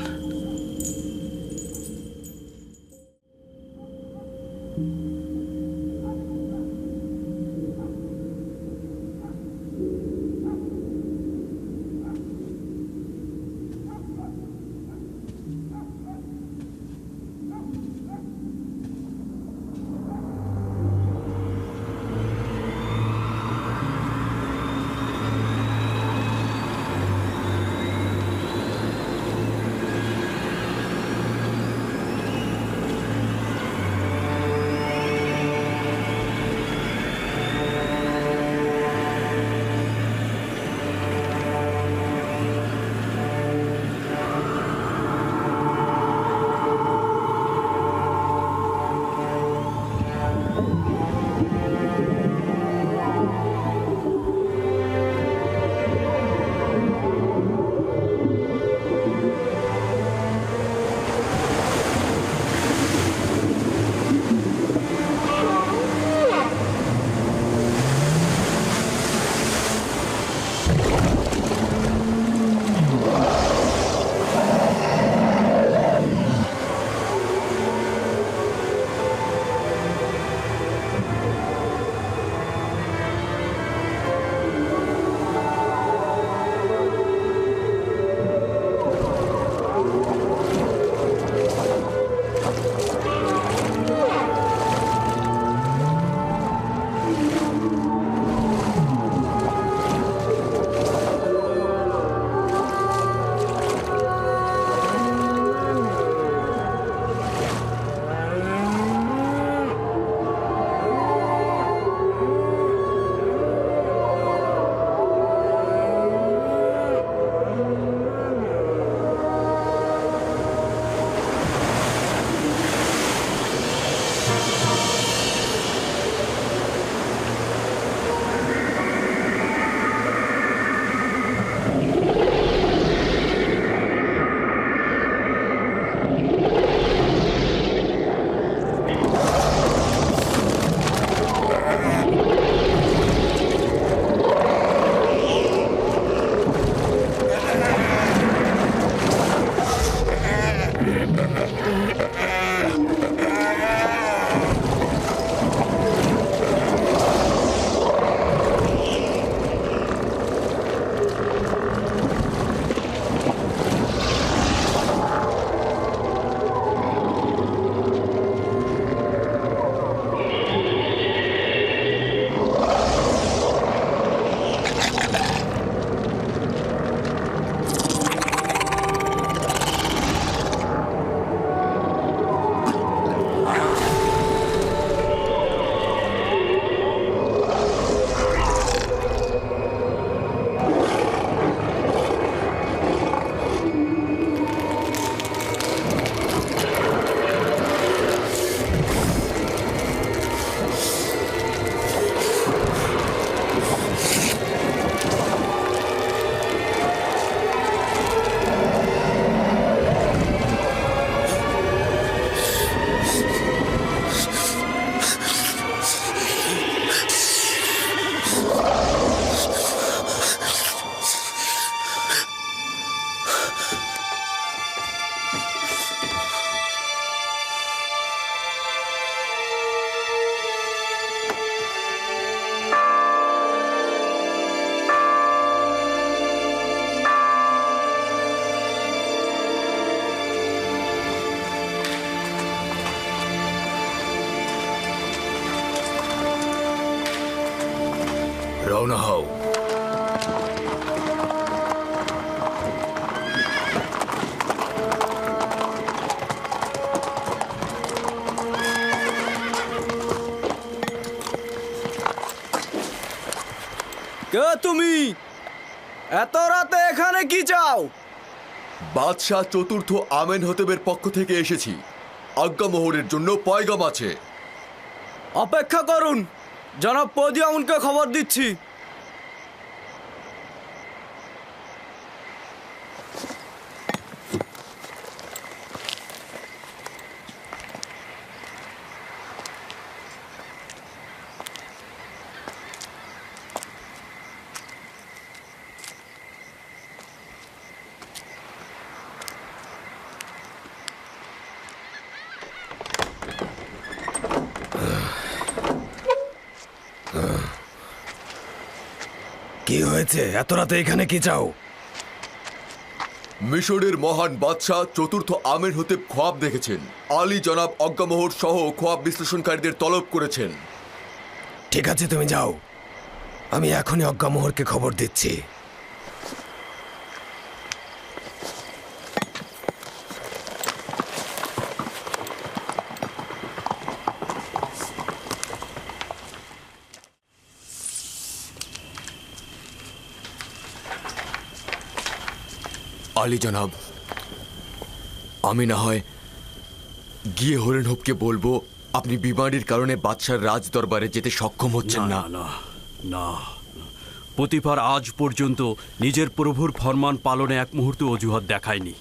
তুমি এত রাতে এখানে কি চাও? বাদশাহ চতুর্থ আমেনহতেবের পক্ষ থেকে এসেছি। আজ্ঞামোহরের জন্য পয়গাম আছে। অপেক্ষা করুন, জনাব পদিয়ামুনকে খবর দিচ্ছি। কি হয়েছে? এত রাতে এখানে কি চাও? মিশরের মহান বাদশাহ চতুর্থ আমেনহতেব খোয়াব দেখেছেন। আলী জনাব অজ্ঞামোহর সহ খোয়াব বিশ্লেষণকারীদের তলব করেছেন। ঠিক আছে, তুমি যাও, আমি এখনই অজ্ঞামোহরকে খবর দিচ্ছি। আলী জনাব, আমি না হয় গিয়ে হরেনহোপকে বলবো আপনি বিমারির কারণে বাদশার রাজ দরবারে যেতে সক্ষম হচ্ছেন না। না না, পতিফার আজ পর্যন্ত নিজের প্রভুর ফরমান পালনে এক মুহূর্ত অজুহাত দেখায়নি।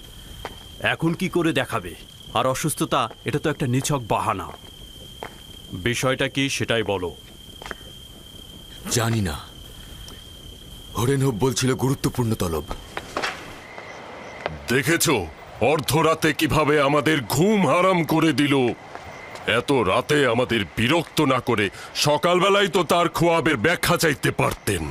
এখন কি করে দেখাবে? আর অসুস্থতা, এটা তো একটা নিছক বাহানা। বিষয়টা কি সেটাই বলো। জানি না, হরেনহোপ বলছিল গুরুত্বপূর্ণ তলব। দেখেছো অর্ধরাতে কিভাবে আমাদের ঘুম হারাম করে দিল। এত রাতে আমাদের বিরক্ত না করে সকালবেলায় তো তার খোয়াবের ব্যাখ্যা চাইতে পারতেন।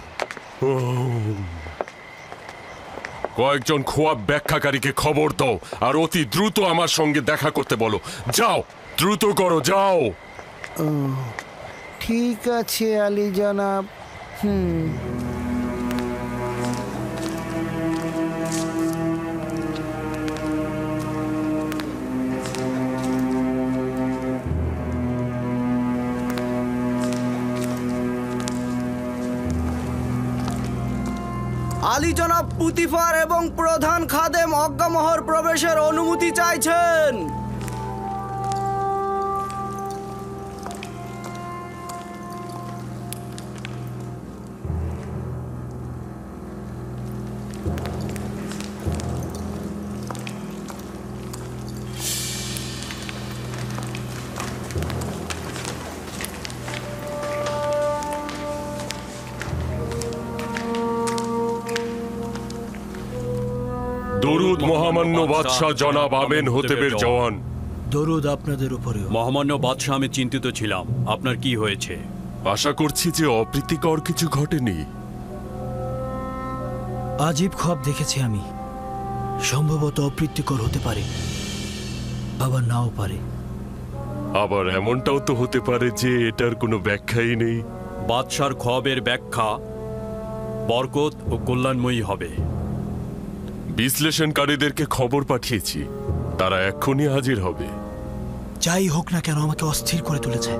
কয়েকজন খোয়াব ব্যাখ্যাকারীকে খবর দাও আর অতি দ্রুত আমার সঙ্গে দেখা করতে বলো। যাও, দ্রুত করো, যাও। ঠিক আছে আলী জনাব। আলী জনাব পুতিফার এবং প্রধান খাদেম অজ্ঞামোহর প্রবেশের অনুমতি চাইছেন। দরুদ মহামান্য বাদশাহ জনাব আমেনহতেবের জওয়ান। দরুদ আপনাদের উপরে। মহামান্য বাদশাহ, আমি চিন্তিত ছিলাম। আপনার কি হয়েছে? আশা করছি যে অপ্রীতিকর কিছু ঘটেনি। আজীব খোয়াব দেখেছি আমি। সম্ভবত অপ্রীতিকর হতে পারে, আবার নাও পারে। আবার এমনটাও তো হতে পারে যে এটার কোনো ব্যাখ্যাই নেই। বাদশার খোয়াবের ব্যাখ্যা বরকত ও কল্যাণময়ী হবে। বিশ্লেষণকারীদেরকে খবর পাঠিয়েছি, তারা এক্ষুনি হাজির হবে। যাই হোক না কেন, আমাকে অস্থির করে তুলেছে।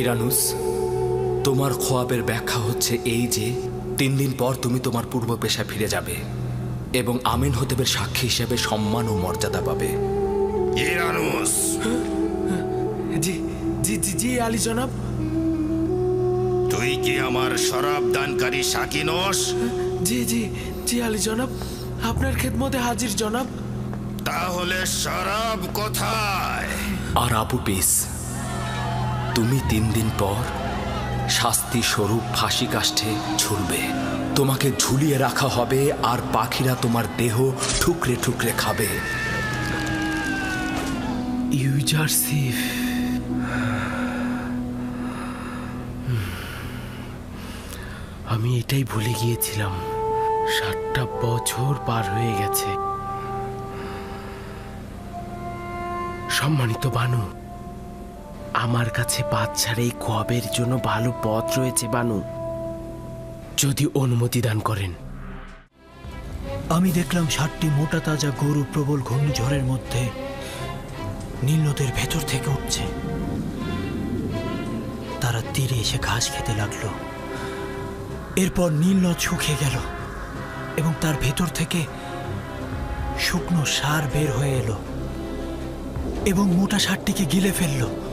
ইরানুস, তোমার খোয়াবের ব্যাখ্যা হচ্ছে এই যে 3 দিন পর তুমি তোমার পূর্ব পেশায় ফিরে যাবে এবং আমেনহতেবের সাক্ষী হিসেবে সম্মান ও মর্যাদা পাবে। ইরানুস। জি জি জি জি আলী জনাব। তুই কি আমার শরাব দানকারী সাকি নস? জি জি জি আলী জনাব, আপনার খেদমতে হাজির জনাব। তাহলে শরাব কোথায়? আর আবু পিস, তুমি 3 দিন পর শাস্তি স্বরূপ ফাঁসি কাষ্ঠে ঝুলবে। তোমাকে ঝুলিয়ে রাখা হবে আর পাখিরা তোমার দেহ ঠুকরে ঠুকরে খাবে। ইউজারসিফ, আমি এটাই ভুলে গিয়েছিলাম। 7টা বছর পার হয়ে গেছে। সম্মানিত বানু, আমার কাছে বাচ্চার এই খোয়াবের জন্য ভালো পথ রয়েছে বানু, যদি অনুমতি দান করেন। আমি দেখলাম 7টি মোটা তাজা গরু প্রবল ঘূর্ণিঝড়ের মধ্যে নীল নদের ভেতর থেকে উঠছে। তারা তীরে এসে ঘাস খেতে লাগলো। এরপর নীল নদ শুকিয়ে গেল এবং তার ভেতর থেকে শুকনো সার বের হয়ে এলো এবং মোটা সারটিকে গিলে ফেললো।